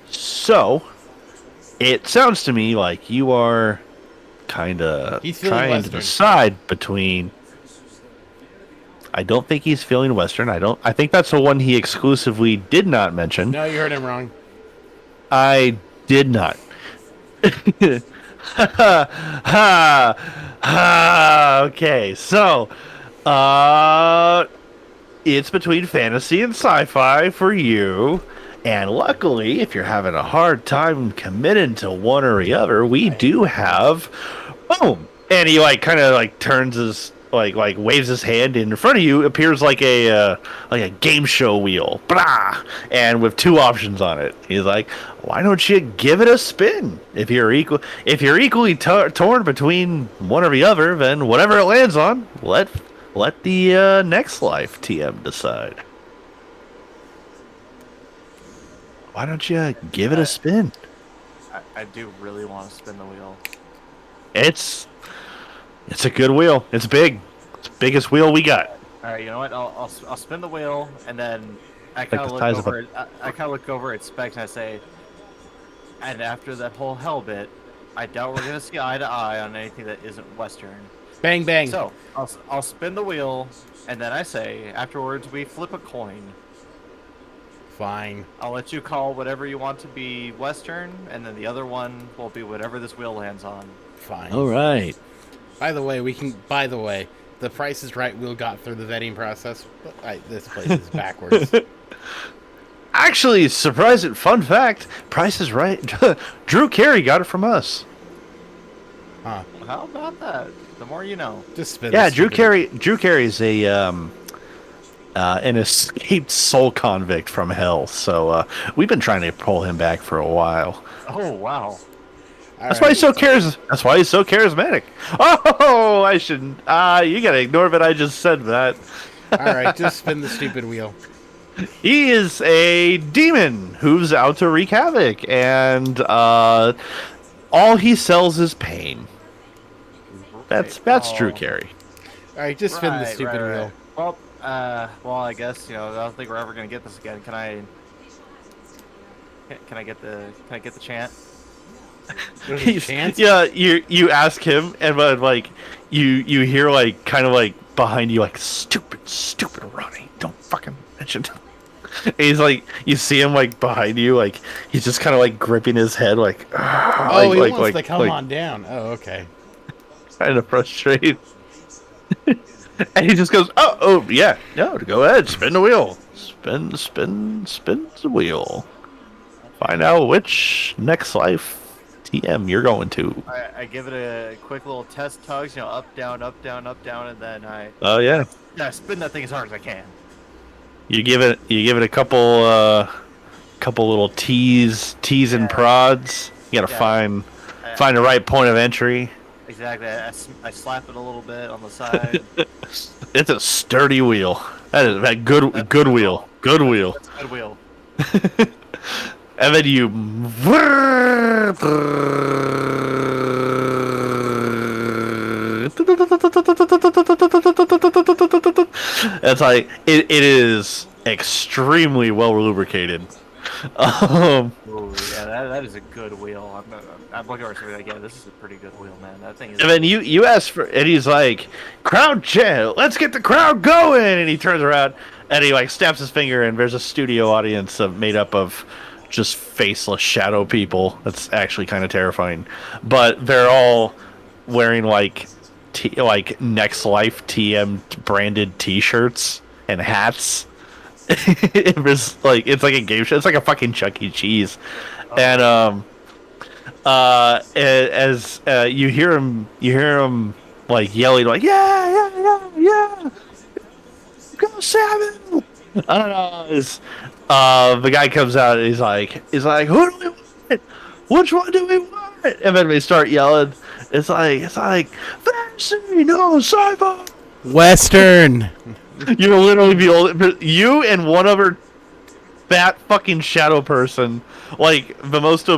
so, it sounds to me like you are kind of trying to decide between... I don't think he's feeling Western. I think that's the one he exclusively did not mention. No, you heard him wrong. I did not. Okay, so it's between fantasy and sci-fi for you. And luckily, if you're having a hard time committing to one or the other, we do have boom. And he kind of turns his waves his hand, and in front of you appears like a game show wheel, blah, and with 2 options on it. He's like, "Why don't you give it a spin? If you're equally torn between one or the other, then whatever it lands on, let the Next Life TM decide. Why don't you give it a spin?" I do really want to spin the wheel. It's a good wheel. It's big. It's the biggest wheel we got. All right, you know what? I'll spin the wheel, and then I Like kind the of look size of over. I kind of look over at Specs, and I say, and after that whole hell bit, I doubt we're gonna see eye to eye on anything that isn't Western. Bang bang. So I'll spin the wheel, and then I say, afterwards we flip a coin. Fine. I'll let you call whatever you want to be Western, and then the other one will be whatever this wheel lands on. Fine. All right. By the way, the Price is Right wheel got through the vetting process, but this place is backwards. Actually, surprising fun fact: Price is Right. Drew Carey got it from us. Huh. How about that? The more you know. Just spin. Yeah, the Drew stupid- Carey is an escaped soul convict from hell. So we've been trying to pull him back for a while. Oh wow. That's why he's so That's why he's so charismatic. Oh, I shouldn't. You gotta ignore what I just said. That. All right, just spin the stupid wheel. He is a demon who's out to wreak havoc, and all he sells is pain. That's Drew Carey. All right, just spin the stupid wheel. Well, I guess I don't think we're ever gonna get this again. Can I get the chant? Chance? Yeah, you ask him, and like you hear like kind of like behind you like stupid Ronnie, don't fucking mention. And he's like, you see him like behind you, like he's just kind of like gripping his head, like He like, wants to come on down. Oh, okay. Kind of frustrated. And he just goes, oh yeah, no, go ahead, spin the wheel, spin the wheel. Find out which next life TM you're going to. I give it a quick little test tugs, up, down, and then I spin that thing as hard as I can. You give it a couple little teas and prods. You gotta find the right point of entry. Exactly. I slap it a little bit on the side. It's a sturdy wheel. That is a good wheel. Good wheel. That's a good wheel. And then you. It's like it is extremely well lubricated. Ooh, yeah, that is a good wheel. I'm looking at something like, yeah, this is a pretty good wheel, man. That thing is. And then you ask for, and he's like, crowd chant, let's get the crowd going. And he turns around and he like snaps his finger, and there's a studio audience made up of just faceless shadow people. That's actually kind of terrifying, but they're all wearing like Next Life TM branded T-shirts and hats. It's like a game show. It's like a fucking Chuck E. Cheese. And as you hear him like yelling like yeah, go Salmon. I don't know. The guy comes out and he's like, who do we want? Which one do we want? And then they start yelling. It's like fantasy, no sci-fi. Western. You'll literally be old. You and one other fat fucking shadow person, like the most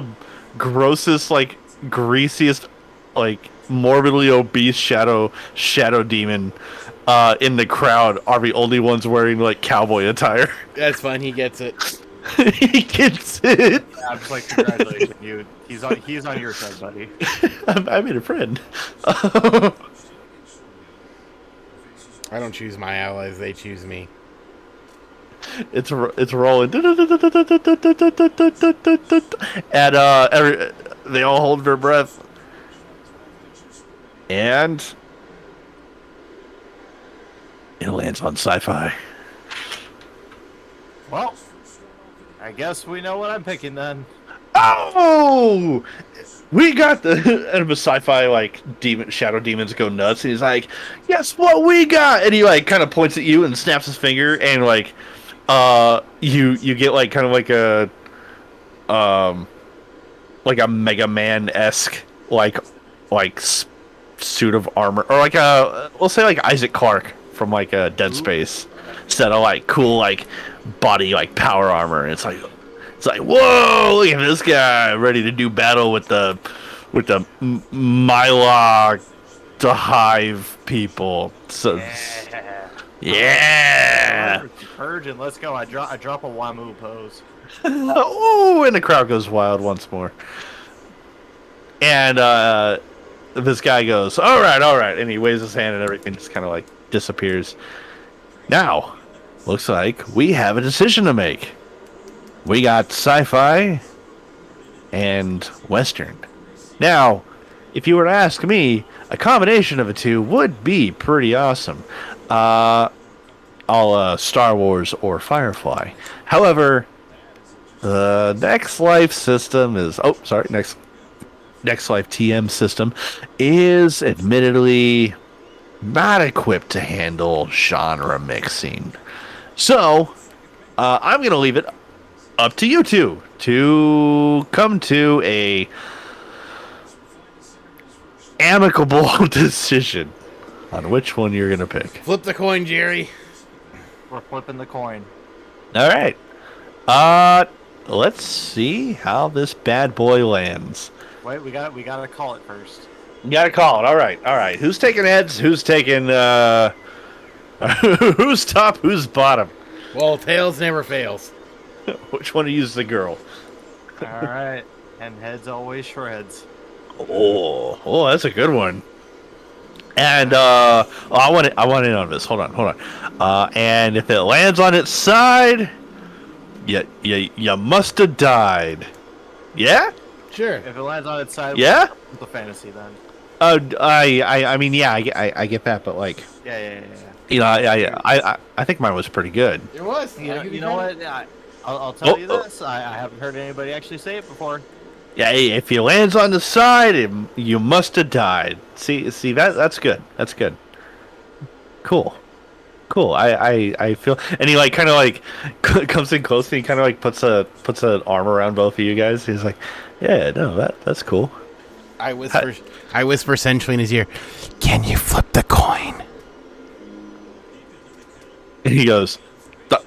grossest, like greasiest, like morbidly obese shadow demon in the crowd are the only ones wearing like cowboy attire. That's fine. He gets it. He gets it. I'm just like, congratulations, you. He's on your side, buddy. I made a friend. I don't choose my allies; they choose me. It's rolling, and they all hold their breath, and it lands on sci-fi. Well, I guess we know what I'm picking then. Oh, we got and the sci-fi like shadow demons go nuts, and he's like, "Guess what we got?" And he like kind of points at you and snaps his finger, and like, you get like kind of like a Mega Man-esque like suit of armor, or like we'll say like Isaac Clarke from like Dead Space, instead of like cool like body like power armor. And it's like, whoa, look at this guy ready to do battle with the with the Mylock the Hive people. So yeah. Virgin, let's go. I drop a Wamu pose. Oh, and the crowd goes wild once more. And this guy goes, all right. And he waves his hand and everything just kind of like disappears. Now, looks like we have a decision to make. We got sci-fi and Western. Now, if you were to ask me, a combination of the two would be pretty awesome. All Star Wars or Firefly. However, the Next Life system is... Oh, sorry, Next Life TM system is admittedly not equipped to handle genre mixing. So, I'm going to leave it up to you two to come to a amicable decision on which one you're going to pick. Flip the coin, Jerry. We're flipping the coin. All right. Let's see how this bad boy lands. Wait, we gotta call it first. You gotta call it. All right. Who's taking heads? Who's taking who's top? Who's bottom? Well, tails never fails. Which one of you's the girl? All right, and heads always shreds. Oh, that's a good one. And I want in on this. Hold on. And if it lands on its side, you must have died. Yeah. Sure. If it lands on its side, Yeah. the fantasy then. I mean, yeah, I get that, but like, Yeah. you know, I think mine was pretty good. It was. You know what? I'll tell you this. I haven't heard anybody actually say it before. Yeah, if he lands on the side, you must have died. See that's good. That's good. Cool. I feel, and he like kind of like comes in close and he kind of like puts an arm around both of you guys. He's like, yeah, no, that's cool. I whisper sensually in his ear, "Can you flip the coin?" And he goes,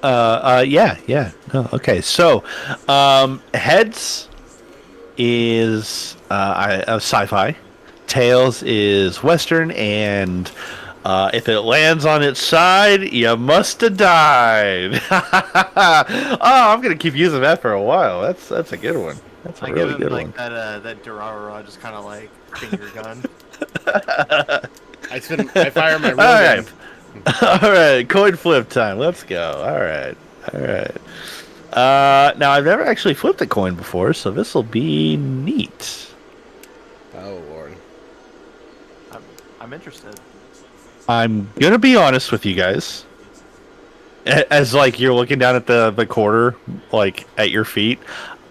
yeah. No, okay. So, heads is sci-fi, tails is Western, and if it lands on its side, you must have died. Oh, I'm gonna keep using that for a while. That's a good one. That's a really good one. That Durara just kind of like finger gun. I fire my real All gun. right. All right, coin flip time. Let's go. All right. Now I've never actually flipped a coin before, so this will be neat. Oh Lord. I'm interested. I'm gonna be honest with you guys. As like you're looking down at the quarter, like at your feet,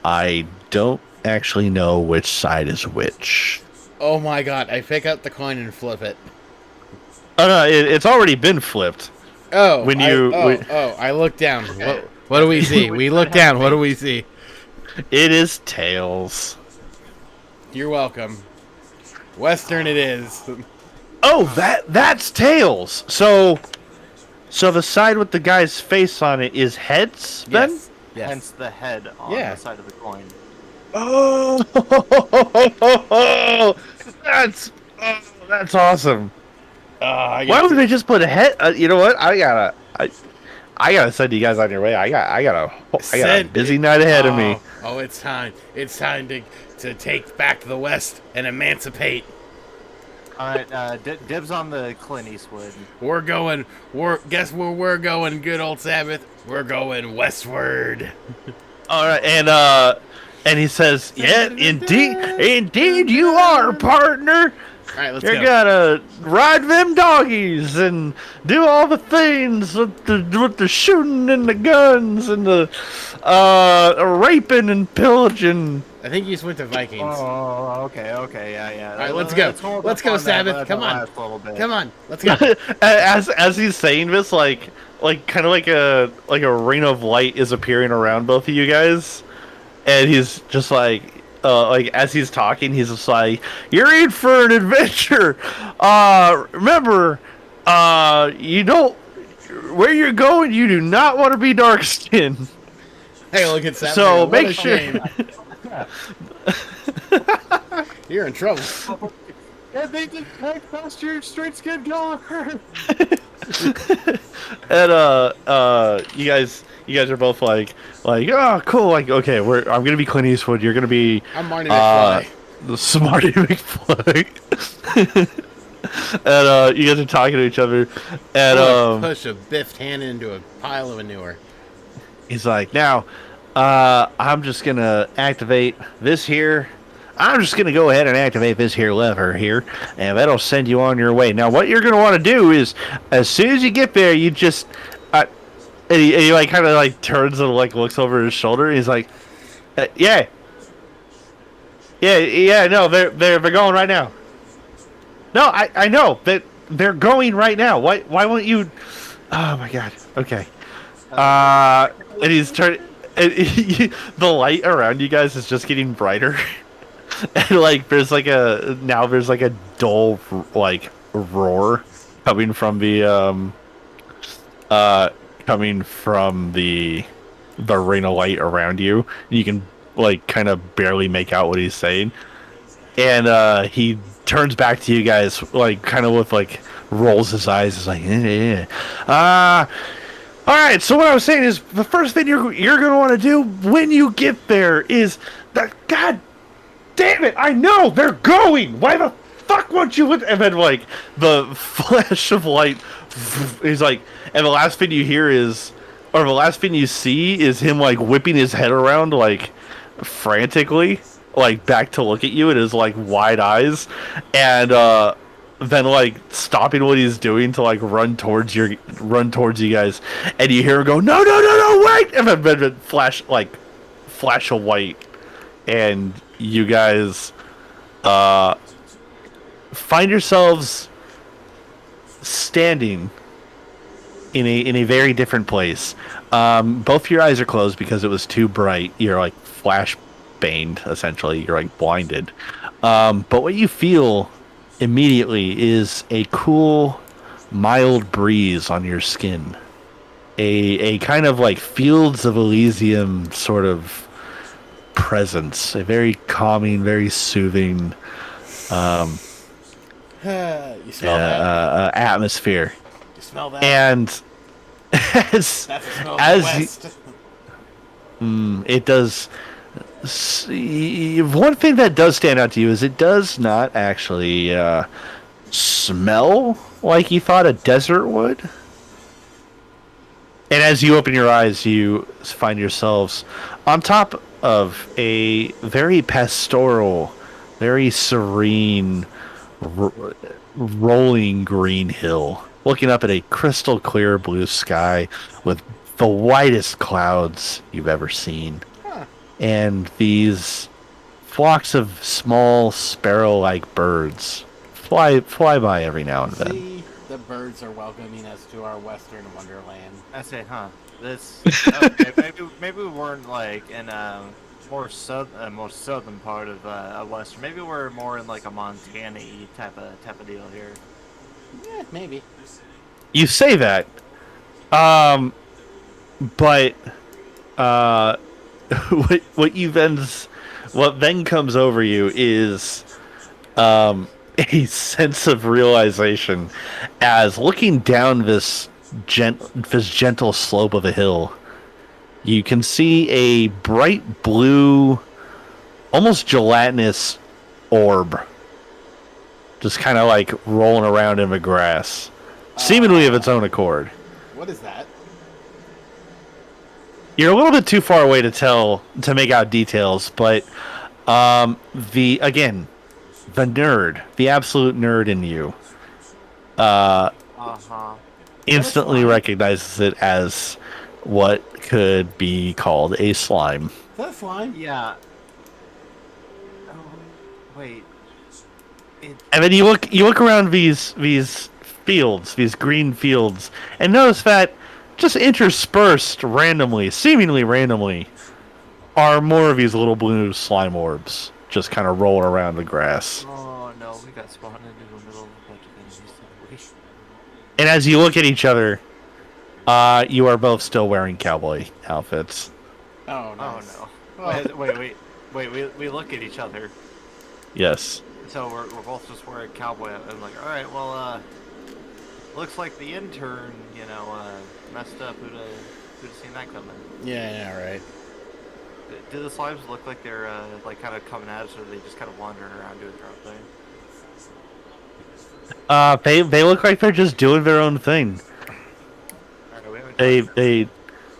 I don't actually know which side is which. Oh my God! I pick up the coin and flip it. Oh no, it's already been flipped. Oh, I look down. What do we see? We look down. What do we see? It is tails. You're welcome. Western it is. Oh, that's tails. So the side with the guy's face on it is heads, then? Yes. Hence the head on the side of the coin. Oh, that's awesome. Why would they just put a head? You know what? I gotta send you guys on your way. I got a busy night ahead of me. Oh, it's time. It's time to take back the West and emancipate. All right, dibs on the Clint Eastwood. Guess where we're going, good old Sabbath? We're going westward. All right, and he says, yeah, indeed you are, partner. All right, let's You're go. gonna ride them doggies and do all the things with the shooting and the guns and the raping and pillaging. I think you just went to Vikings. Oh, okay, yeah. All right, let's go. Let's go, Sabbath. Come on, let's go. As he's saying this, like kind of like a ring of light is appearing around both of you guys, and he's just like as he's talking, he's just like, "You're in for an adventure. Remember, you don't where you're going. You do not want to be dark skinned. Hey, look at Sabbath. So What make a sure." shame. You're in trouble. And they just hacked past your straight skin color. And you guys are both like, oh, cool, like, okay, I'm gonna be Clint Eastwood, you're gonna be, I'm Marty McFly. the Smarty McFly. And you guys are talking to each other, and Push a biffed hand into a pile of manure. he's like, now, I'm just gonna activate this here. I'm just gonna go ahead and activate this here lever here, and that'll send you on your way. Now, what you're gonna want to do is, as soon as you get there, you just, and he like kind of like turns and like looks over his shoulder. And he's like, yeah, no, they're going right now. No, I know that they're going right now. Why won't you? Oh my god. Okay. And he's turning. The light around you guys is just getting brighter, and like there's like a dull like roar coming from the ring of light around you. You can like kind of barely make out what he's saying, and he turns back to you guys like kind of with like rolls his eyes. Is like, all right, so what I was saying is the first thing you're going to want to do when you get there is that, god damn it, I know they're going. Why the fuck won't you? And then like the flash of light is like, and the last thing you hear is, or the last thing you see is him like whipping his head around like frantically, like back to look at you in his like wide eyes, and then like stopping what he's doing to like run towards you guys, and you hear him go, no, wait, and then flash of white, and you guys find yourselves standing in a very different place. Both your eyes are closed because it was too bright. You're like flash baned, essentially. You're like blinded. But what you feel immediately is a cool, mild breeze on your skin. A kind of like Fields of Elysium sort of presence. A very calming, very soothing You smell that? Atmosphere. You smell that? And as That's the smell of as the West. it does. One thing that does stand out to you is it does not actually smell like you thought a desert would. And as you open your eyes, you find yourselves on top of a very pastoral, very serene, rolling green hill, looking up at a crystal clear blue sky with the whitest clouds you've ever seen. And these flocks of small sparrow-like birds fly by every now and then. See, the birds are welcoming us to our western wonderland. I say, huh? This okay, maybe we weren't like in more southern part of Western. Maybe we're more in like a Montana-y type of deal here. Yeah, maybe. You say that, but what then comes over you is a sense of realization as looking down this gentle slope of a hill, you can see a bright blue, almost gelatinous orb just kind of like rolling around in the grass, seemingly of its own accord. What is that? You're a little bit too far away to make out details, but the nerd, the absolute nerd in you, instantly recognizes it as what could be called a slime. Is that a slime? Yeah. Oh, wait. And then you look around these fields, these green fields, and notice that just interspersed randomly, seemingly randomly, are more of these little blue slime orbs just kind of rolling around the grass. Oh no, we got spawned into the middle of a bunch of enemies. And as you look at each other, you are both still wearing cowboy outfits. Oh, nice. Oh no. Wait, we look at each other. Yes. So we're both just wearing cowboy. I'm like, all right, well, looks like the intern, messed up. Who'd have seen that coming? Yeah, right. Do the slimes look like they're like kind of coming at us, or are they just kind of wandering around doing their own thing? They look like they're just doing their own thing. All right, we haven't They talked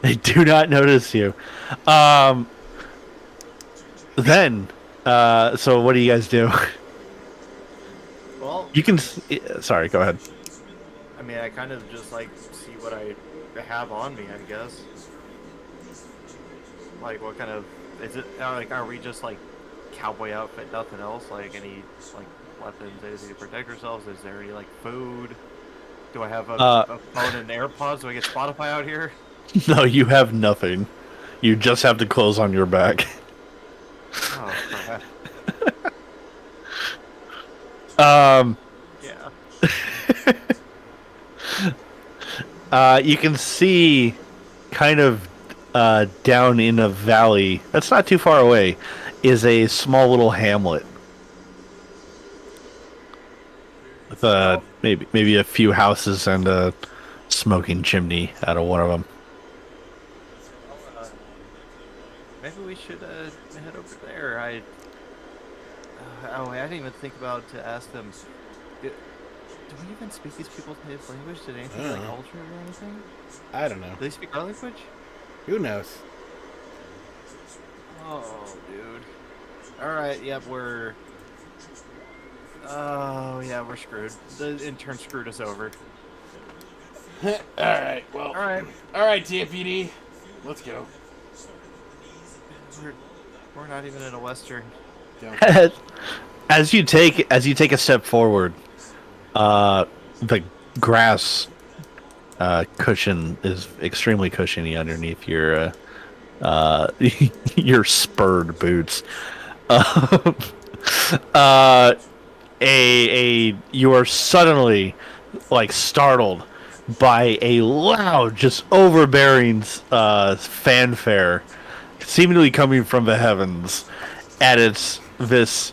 they do not notice you. Then, so what do you guys do? Well, You can. Sorry, go ahead. I mean, I kind of just like see what I have on me, I guess. Like, what kind of is it? Like, are we just like cowboy outfit, nothing else? Like, any like weapons, anything to protect ourselves? Is there any like food? Do I have a phone and AirPods? Do I get Spotify out here? No, you have nothing. You just have the clothes on your back. Oh crap! Yeah. You can see kind of down in a valley that's not too far away is a small little hamlet with maybe a few houses and a smoking chimney out of one of them. Maybe we should head over there. I didn't even think about to ask them. Do we even speak these people's native language? Did anything like alter it or anything? I don't know. Do they speak our language? Who knows? Oh, dude. Alright, yep, we're... Oh, yeah, we're screwed. The intern screwed us over. Alright, well. Alright, deputy. Let's go. We're not even in a western. As you take a step forward, the grass cushion is extremely cushiony underneath your your spurred boots. You are suddenly like startled by a loud, just overbearing fanfare, seemingly coming from the heavens, and it's this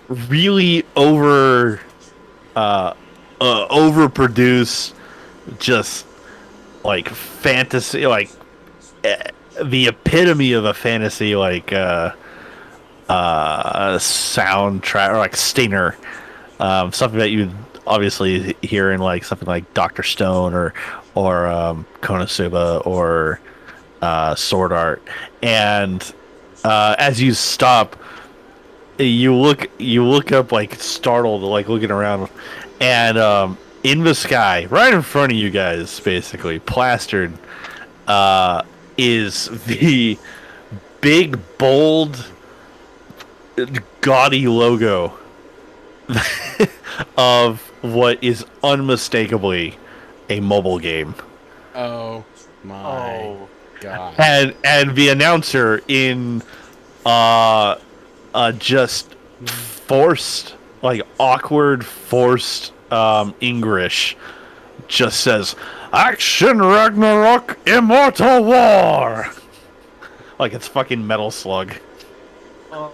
really overproduced, just like fantasy, like the epitome of a fantasy, like soundtrack or like stinger, something that you obviously hear in like something like Dr. Stone or Konosuba or Sword Art. And as you stop, you look up like startled, like looking around, and in the sky, right in front of you guys, basically plastered, is the big, bold, gaudy logo of what is unmistakably a mobile game. Oh my god! And the announcer in just forced, like awkward, forced English, just says, "Action Ragnarok Immortal War," like it's fucking Metal Slug. Oh,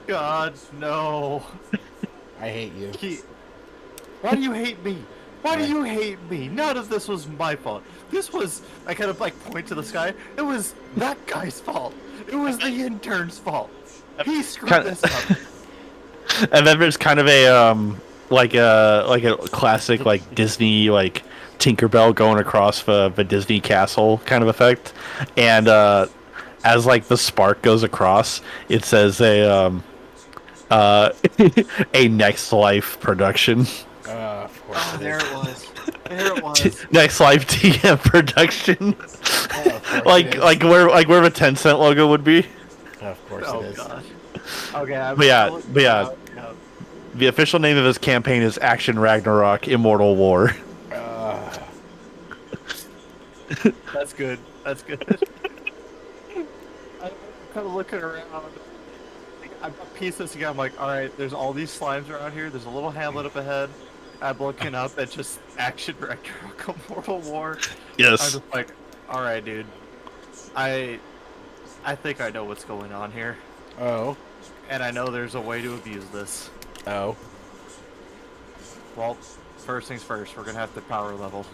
God, no. I hate you. Why do you hate me? Why do you hate me? None of this was my fault. This was, I kind of like point to the sky. It was that guy's fault. It was the intern's fault. He screwed this up. And then there's kind of a like a classic like Disney like Tinkerbell going across the Disney castle kind of effect, and as like the spark goes across, it says a Next Life production. Of course. There it was. There it was. Next Life TM production. like where the 10-cent logo would be. Of course it is. Gosh. Okay. But yeah. The official name of this campaign is Action Ragnarok Immortal War. That's good. That's good. I'm kind of looking around. I piece this together. I'm like, all right, there's all these slimes around here. There's a little hamlet up ahead. I'm looking up at just Action Ragnarok Immortal War. Yes. I'm just like, all right, dude. I think I know what's going on here. Oh. And I know there's a way to abuse this. Oh. Well, first things first, we're gonna have to power level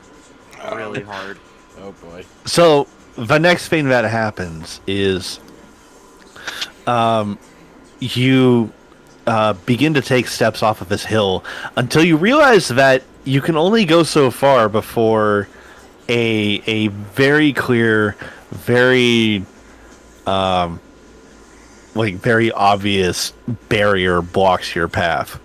really hard. Oh boy. So the next thing that happens is, you begin to take steps off of this hill until you realize that you can only go so far before a very clear, very very obvious barrier blocks your path.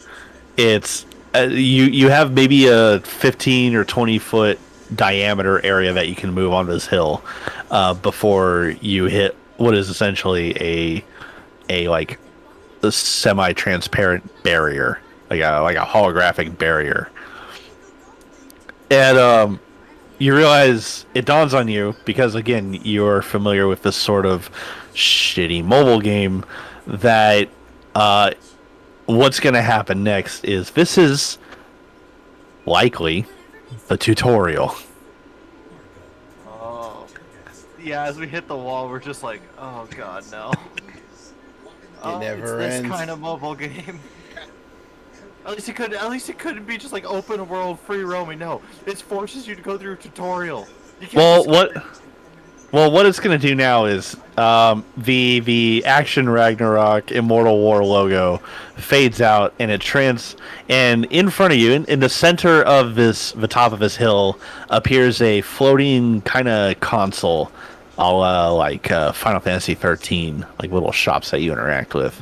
It's you have maybe a 15 or 20-foot diameter area that you can move on this hill before you hit what is essentially a semi-transparent barrier, like a holographic barrier. And you realize, it dawns on you, because again you're familiar with this sort of shitty mobile game, that what's going to happen next is this is likely the tutorial. Oh. Yeah, as we hit the wall, we're just like, oh god, no. Never it's ends. this kind of mobile game. At least it couldn't be just like open world free roaming. No, it forces you to go through a tutorial. You can't what it's going to do now is the Action Ragnarok Immortal War logo fades out, and and in front of you, in the center of the top of this hill, appears a floating kind of console, a la Final Fantasy 13, like little shops that you interact with.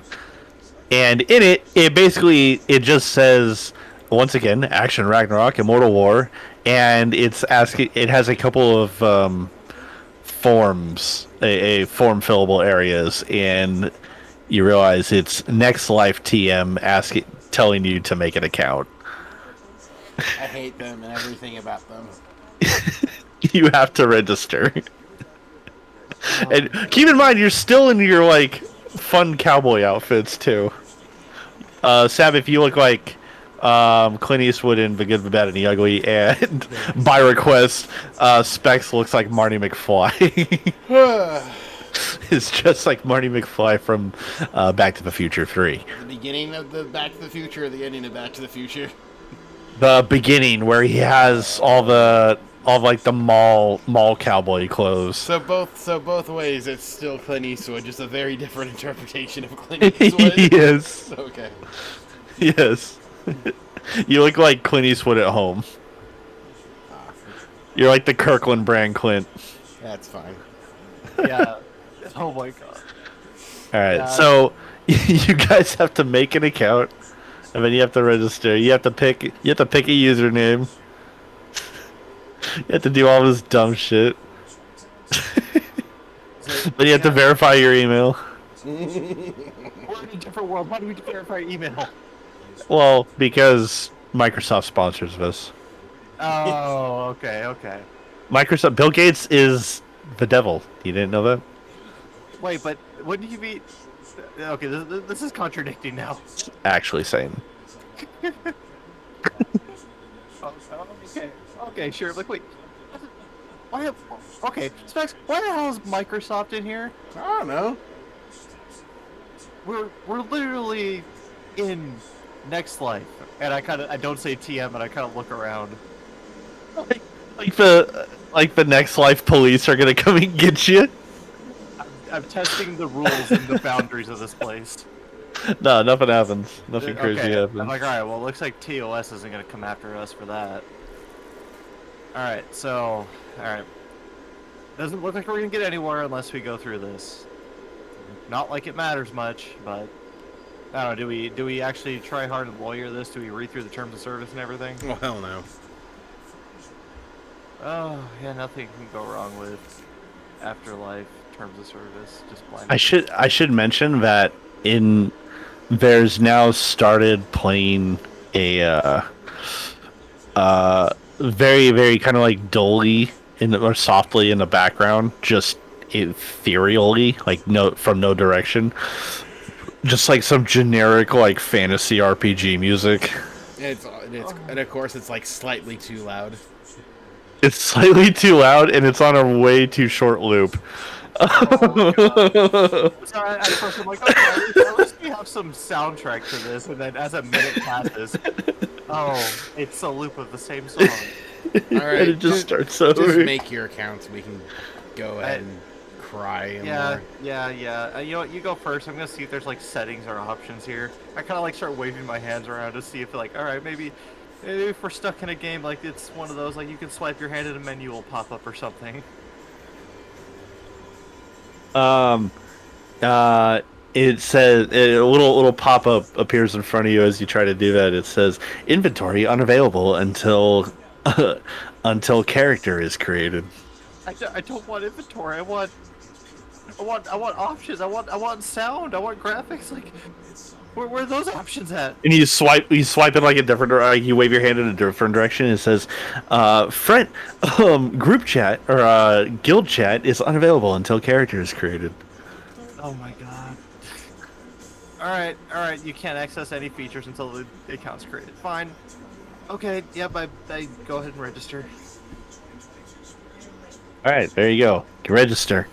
And in it just says, once again, Action Ragnarok Immortal War, and it has a couple of forms, a form fillable areas, and you realize it's Next Life TM telling you to make an account. I hate them and everything about them. You have to register. And keep in mind, you're still in your fun cowboy outfits too. Sab, if you look like Clint Eastwood in The Good, the Bad, and the Ugly, and by request, Specs looks like Marty McFly. It's just like Marty McFly from Back to the Future 3. The beginning of the Back to the Future or the ending of Back to the Future? The beginning, where he has all the mall cowboy clothes. So both ways, it's still Clint Eastwood, just a very different interpretation of Clint Eastwood. Yes. Okay. Yes. You look like Clint Eastwood at home. You're like the Kirkland brand Clint. That's fine. Yeah. Oh my god. Alright, so you guys have to make an account, and then you have to register. You have to pick a username. You have to do all this dumb shit. Then you have to verify your email. We're in a different world. Why do we verify email? Well, because Microsoft sponsors this. Oh, okay. Microsoft, Bill Gates is the devil. You didn't know that? Wait, but wouldn't you be... Okay, this is contradicting now. Actually saying. Okay, sure. Like, wait. Okay, Specs, why the hell is Microsoft in here? I don't know. We're literally in Next Life, and I don't say TM, but I kind of look around. Like the Next Life police are gonna come and get you. I'm testing the rules and the boundaries of this place. No, nothing happens. Nothing crazy happens. I'm like, alright, well, it looks like TOS isn't going to come after us for that. Alright, doesn't look like we're going to get anywhere unless we go through this. Not like it matters much, but... I don't know, do we actually try hard and lawyer this? Do we read through the terms of service and everything? Well, hell no. Oh, yeah, nothing can go wrong with Afterlife terms of service. Just blind. I should mention that there's now started playing a very, very kind of like dully or softly in the background, just ethereally, from no direction, just like some generic fantasy RPG music. And of course it's slightly too loud. It's slightly too loud, and it's on a way too short loop. Oh, sorry, at first I'm like, okay, let's see have some soundtrack to this, and then as a minute passes, oh, it's a loop of the same song. All right, And it just starts over. Just make your account so we can go ahead and cry. Yeah. You know what? You go first. I'm gonna see if there's like settings or options here. I kind of like start waving my hands around to see if like, all right, maybe if we're stuck in a game like it's one of those like you can swipe your hand and a menu will pop up or something. It says a little pop up appears in front of you as you try to do that. It says inventory unavailable until until character is created. I don't want inventory. I want options. I want sound. I want graphics. Like, where are those options at? And you swipe it like a different, you wave your hand in a different direction. And it says, friend, group chat or guild chat is unavailable until character is created. Oh my god. All right. You can't access any features until the account's created. Fine. Okay. Yep. I go ahead and register. All right, there you go. You can register.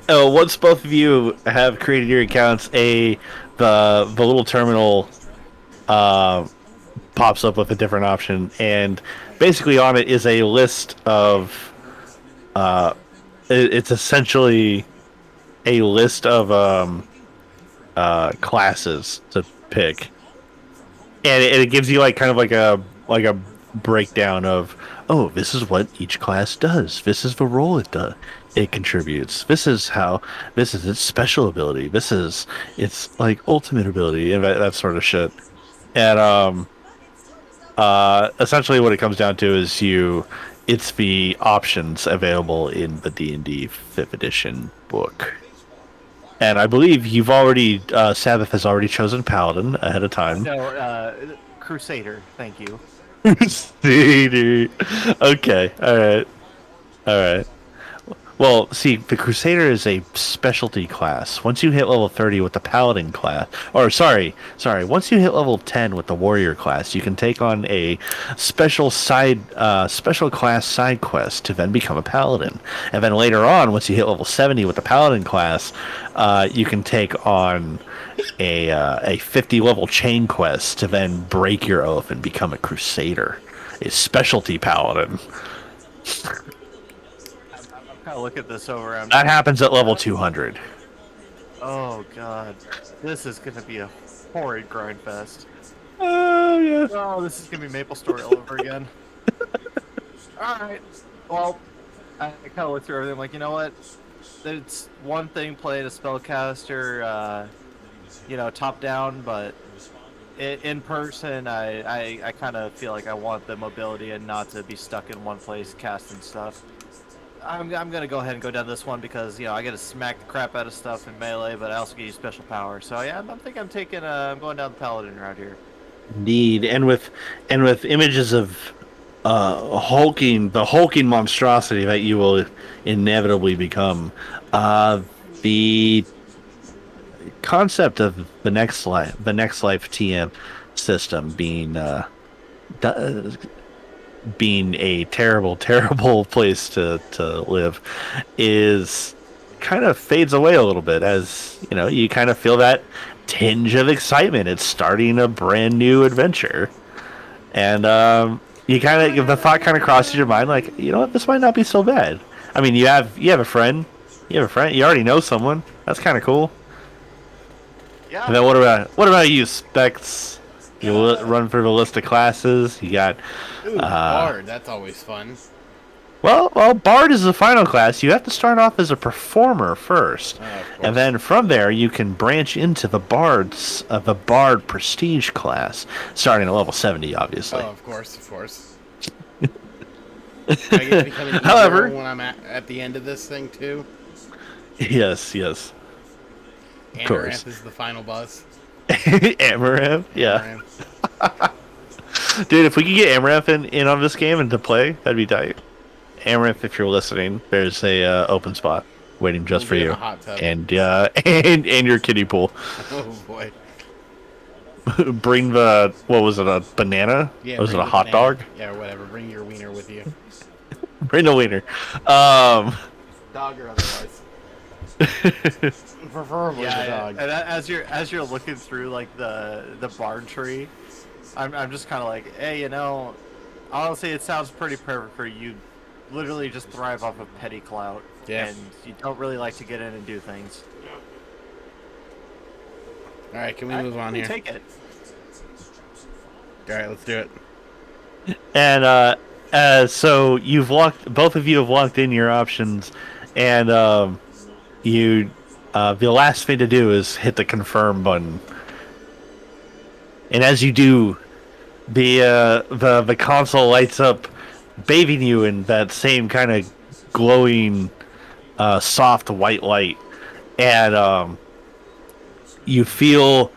Once both of you have created your accounts, the little terminal pops up with a different option, and basically on it is a list of it's essentially a list of classes to pick, and it gives you like kind of like a breakdown of, oh, this is what each class does. This is the role it contributes. This is its special ability. This is its like ultimate ability and that sort of shit. And essentially what it comes down to is it's the options available in the D&D 5th edition book. And I believe you've already Sabbath has already chosen Paladin ahead of time. No, Crusader. Thank you. Crusader. Okay. All right. Well, see, the Crusader is a specialty class. Once you hit level 30 with the Paladin class, or sorry, once you hit level 10 with the Warrior class, you can take on a special class side quest to then become a Paladin. And then later on, once you hit level 70 with the Paladin class, you can take on a 50 level chain quest to then break your oath and become a Crusader, a specialty Paladin. Kind of look at this over. That happens at level 200. Oh god, this is gonna be a horrid grind fest. Oh yeah. Oh, this is gonna be Maple Story all over again. All right. Well, I kind of looked through everything. Like, you know what? It's one thing playing a spellcaster, top down, but in person, I kind of feel like I want the mobility and not to be stuck in one place casting stuff. I'm gonna go ahead and go down this one because I get to smack the crap out of stuff in melee, but I also get you special power. So yeah, I'm going down the Paladin route here. Indeed, and with images of the hulking monstrosity that you will inevitably become, the concept of the next life TM system being a terrible place to live is kind of fades away a little bit, as you kind of feel that tinge of excitement. It's starting a brand new adventure, and the thought kind of crosses your mind, like, what, this might not be so bad. I mean, you have a friend, you already know someone. That's kind of cool. Yeah. And then what about you, Specs? You run through the list of classes. You got Bard. That's always fun. Well, Bard is the final class. You have to start off as a performer first, and then from there you can branch into the Bard Prestige class, starting at level 70, obviously. Oh, of course. I get to become an However, when I'm at the end of this thing too. Yes. Of course. Amaranth is the final boss. Amaranth, yeah. Dude, if we could get Amaranth in on this game and to play, that'd be tight. Amaranth, if you're listening, there's a open spot waiting just for you, hot tub. and your kiddie pool. Oh boy! Bring what was it, a banana? Yeah. Was it a hot dog? Yeah, or whatever. Bring your wiener with you. Bring the wiener. Dog or otherwise. Preferably the dog. And as you're looking through like the barn tree, I'm just kind of like, hey, honestly, it sounds pretty perfect for you. Literally, just thrive off of petty clout, Yeah. and you don't really like to get in and do things. All right, can we move on here? Take it. All right, let's do it. And so both of you have locked in your options, and the last thing to do is hit the confirm button. And as you do, the console lights up, bathing you in that same kind of glowing, soft white light, and you feel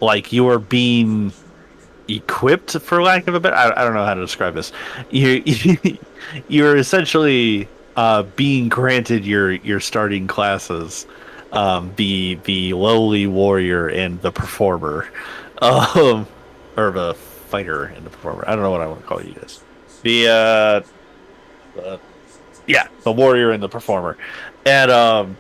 like you are being equipped, for lack of a better. I don't know how to describe this. You're essentially being granted your starting classes, the lowly warrior and the performer, or the fighter and the performer. I don't know what I want to call you guys. The warrior and the performer, and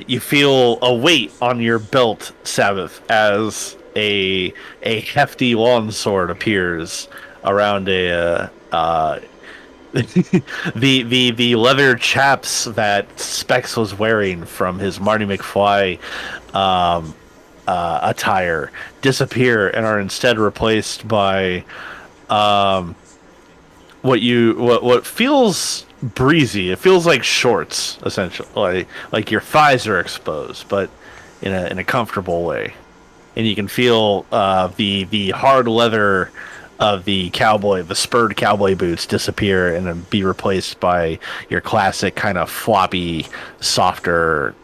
you feel a weight on your belt, Sabbath, as a hefty longsword appears around the leather chaps that Specs was wearing from his Marty McFly attire disappear and are instead replaced by what feels breezy. It feels like shorts, essentially, like your thighs are exposed, but in a comfortable way, and you can feel the hard leather of the spurred cowboy boots disappear and then be replaced by your classic kind of floppy, softer,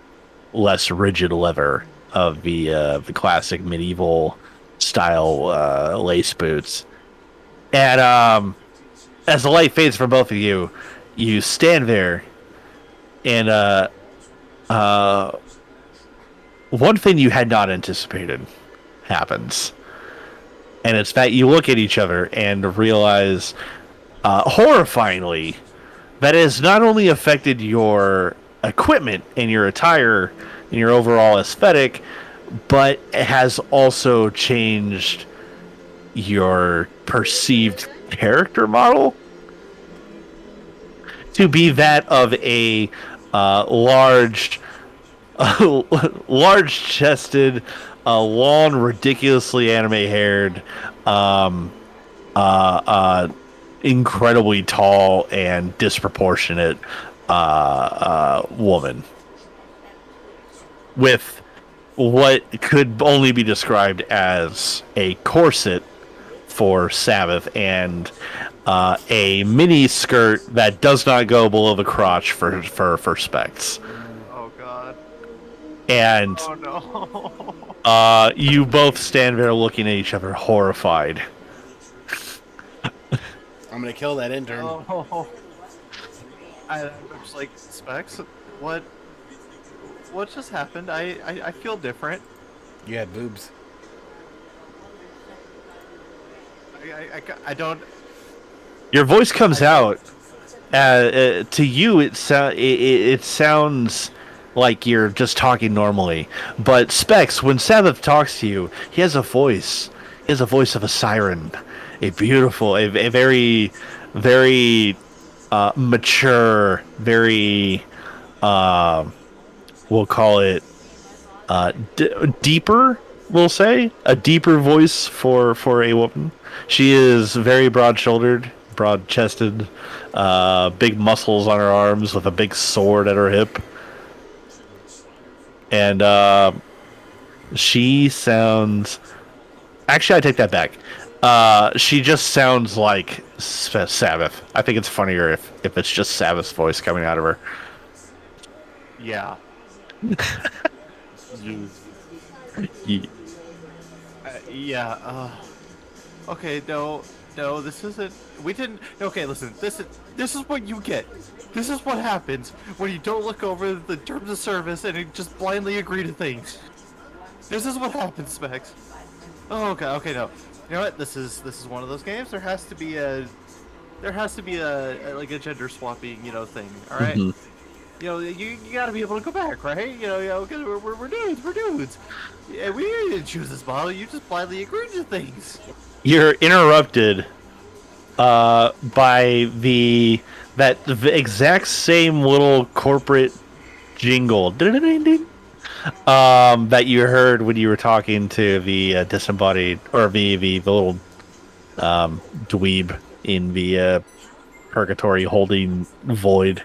less rigid leather of the classic medieval style lace boots. And as the light fades for both of you, you stand there, and one thing you had not anticipated happens. And it's that you look at each other and realize, horrifyingly, that it has not only affected your equipment and your attire and your overall aesthetic, but it has also changed your perceived character model to be that of a large, large-chested, long, ridiculously anime-haired, incredibly tall and disproportionate woman with what could only be described as a corset for Sabbath and a mini skirt that does not go below the crotch for Specs. Oh God. And Oh no. you both stand there looking at each other, horrified. I'm gonna kill that intern. Oh. I'm just like, Specs, what just happened? I feel different. You had boobs. I don't. Your voice comes out. To you, it sounds like you're just talking normally. But Specs, when Sabbath talks to you, he has a voice. He has a voice of a siren. A beautiful, a very, very mature, very, we'll call it deeper. We'll say a deeper voice for a woman. She is very broad-shouldered, broad-chested, big muscles on her arms with a big sword at her hip. And she sounds... Actually, I take that back. She just sounds like Sabbath. I think it's funnier if it's just Sabbath's voice coming out of her. Yeah. Yeah. Okay. No. This isn't. We didn't. Okay. Listen. This is what you get. This is what happens when you don't look over the terms of service and you just blindly agree to things. This is what happens, Specs. Oh, okay. Okay. No. You know what? This is one of those games. There has to be a there has to be like a gender swapping, thing. All right. Mhm. You got to be able to go back, right? Because we're dudes, we're dudes. Yeah, we didn't choose this model. You just blindly agreed to things. You're interrupted by the exact same little corporate jingle that you heard when you were talking to the disembodied or the little dweeb in the purgatory holding void,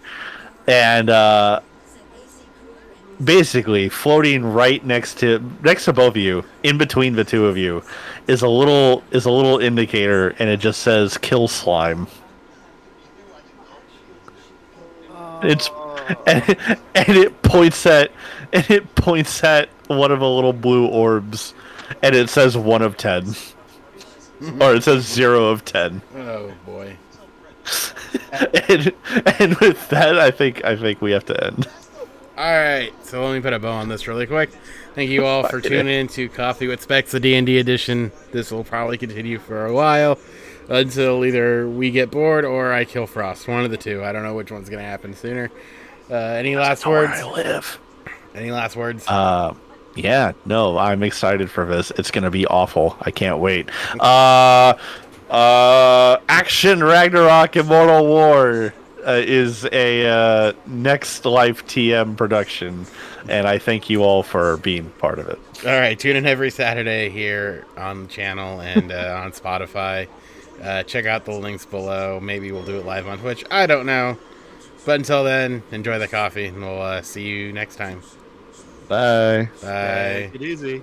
and basically floating right next to both of you, in between the two of you, is a little indicator, and it just says "kill slime." It's and, Oh. and it points at one of the little blue orbs, and it says 1 of 10, or it says 0 of 10. Oh boy. and, and with that, I think we have to end. Alright, so let me put a bow on this really quick. Thank you all for tuning in to Coffee with Specs, the D&D edition. This will probably continue for a while until either we get bored or I kill Frost. One of the two. I don't know which one's going to happen sooner. Any last Where words? I live. Any last words? Yeah, no, I'm excited for this. It's gonna be awful. I can't wait. Action Ragnarok Immortal War is a Next Life TM production, and I thank you all for being part of it. Alright, tune in every Saturday here on the channel and on Spotify. Check out the links below. Maybe we'll do it live on Twitch. I don't know. But until then, enjoy the coffee, and we'll see you next time. Bye. Bye. Take it easy.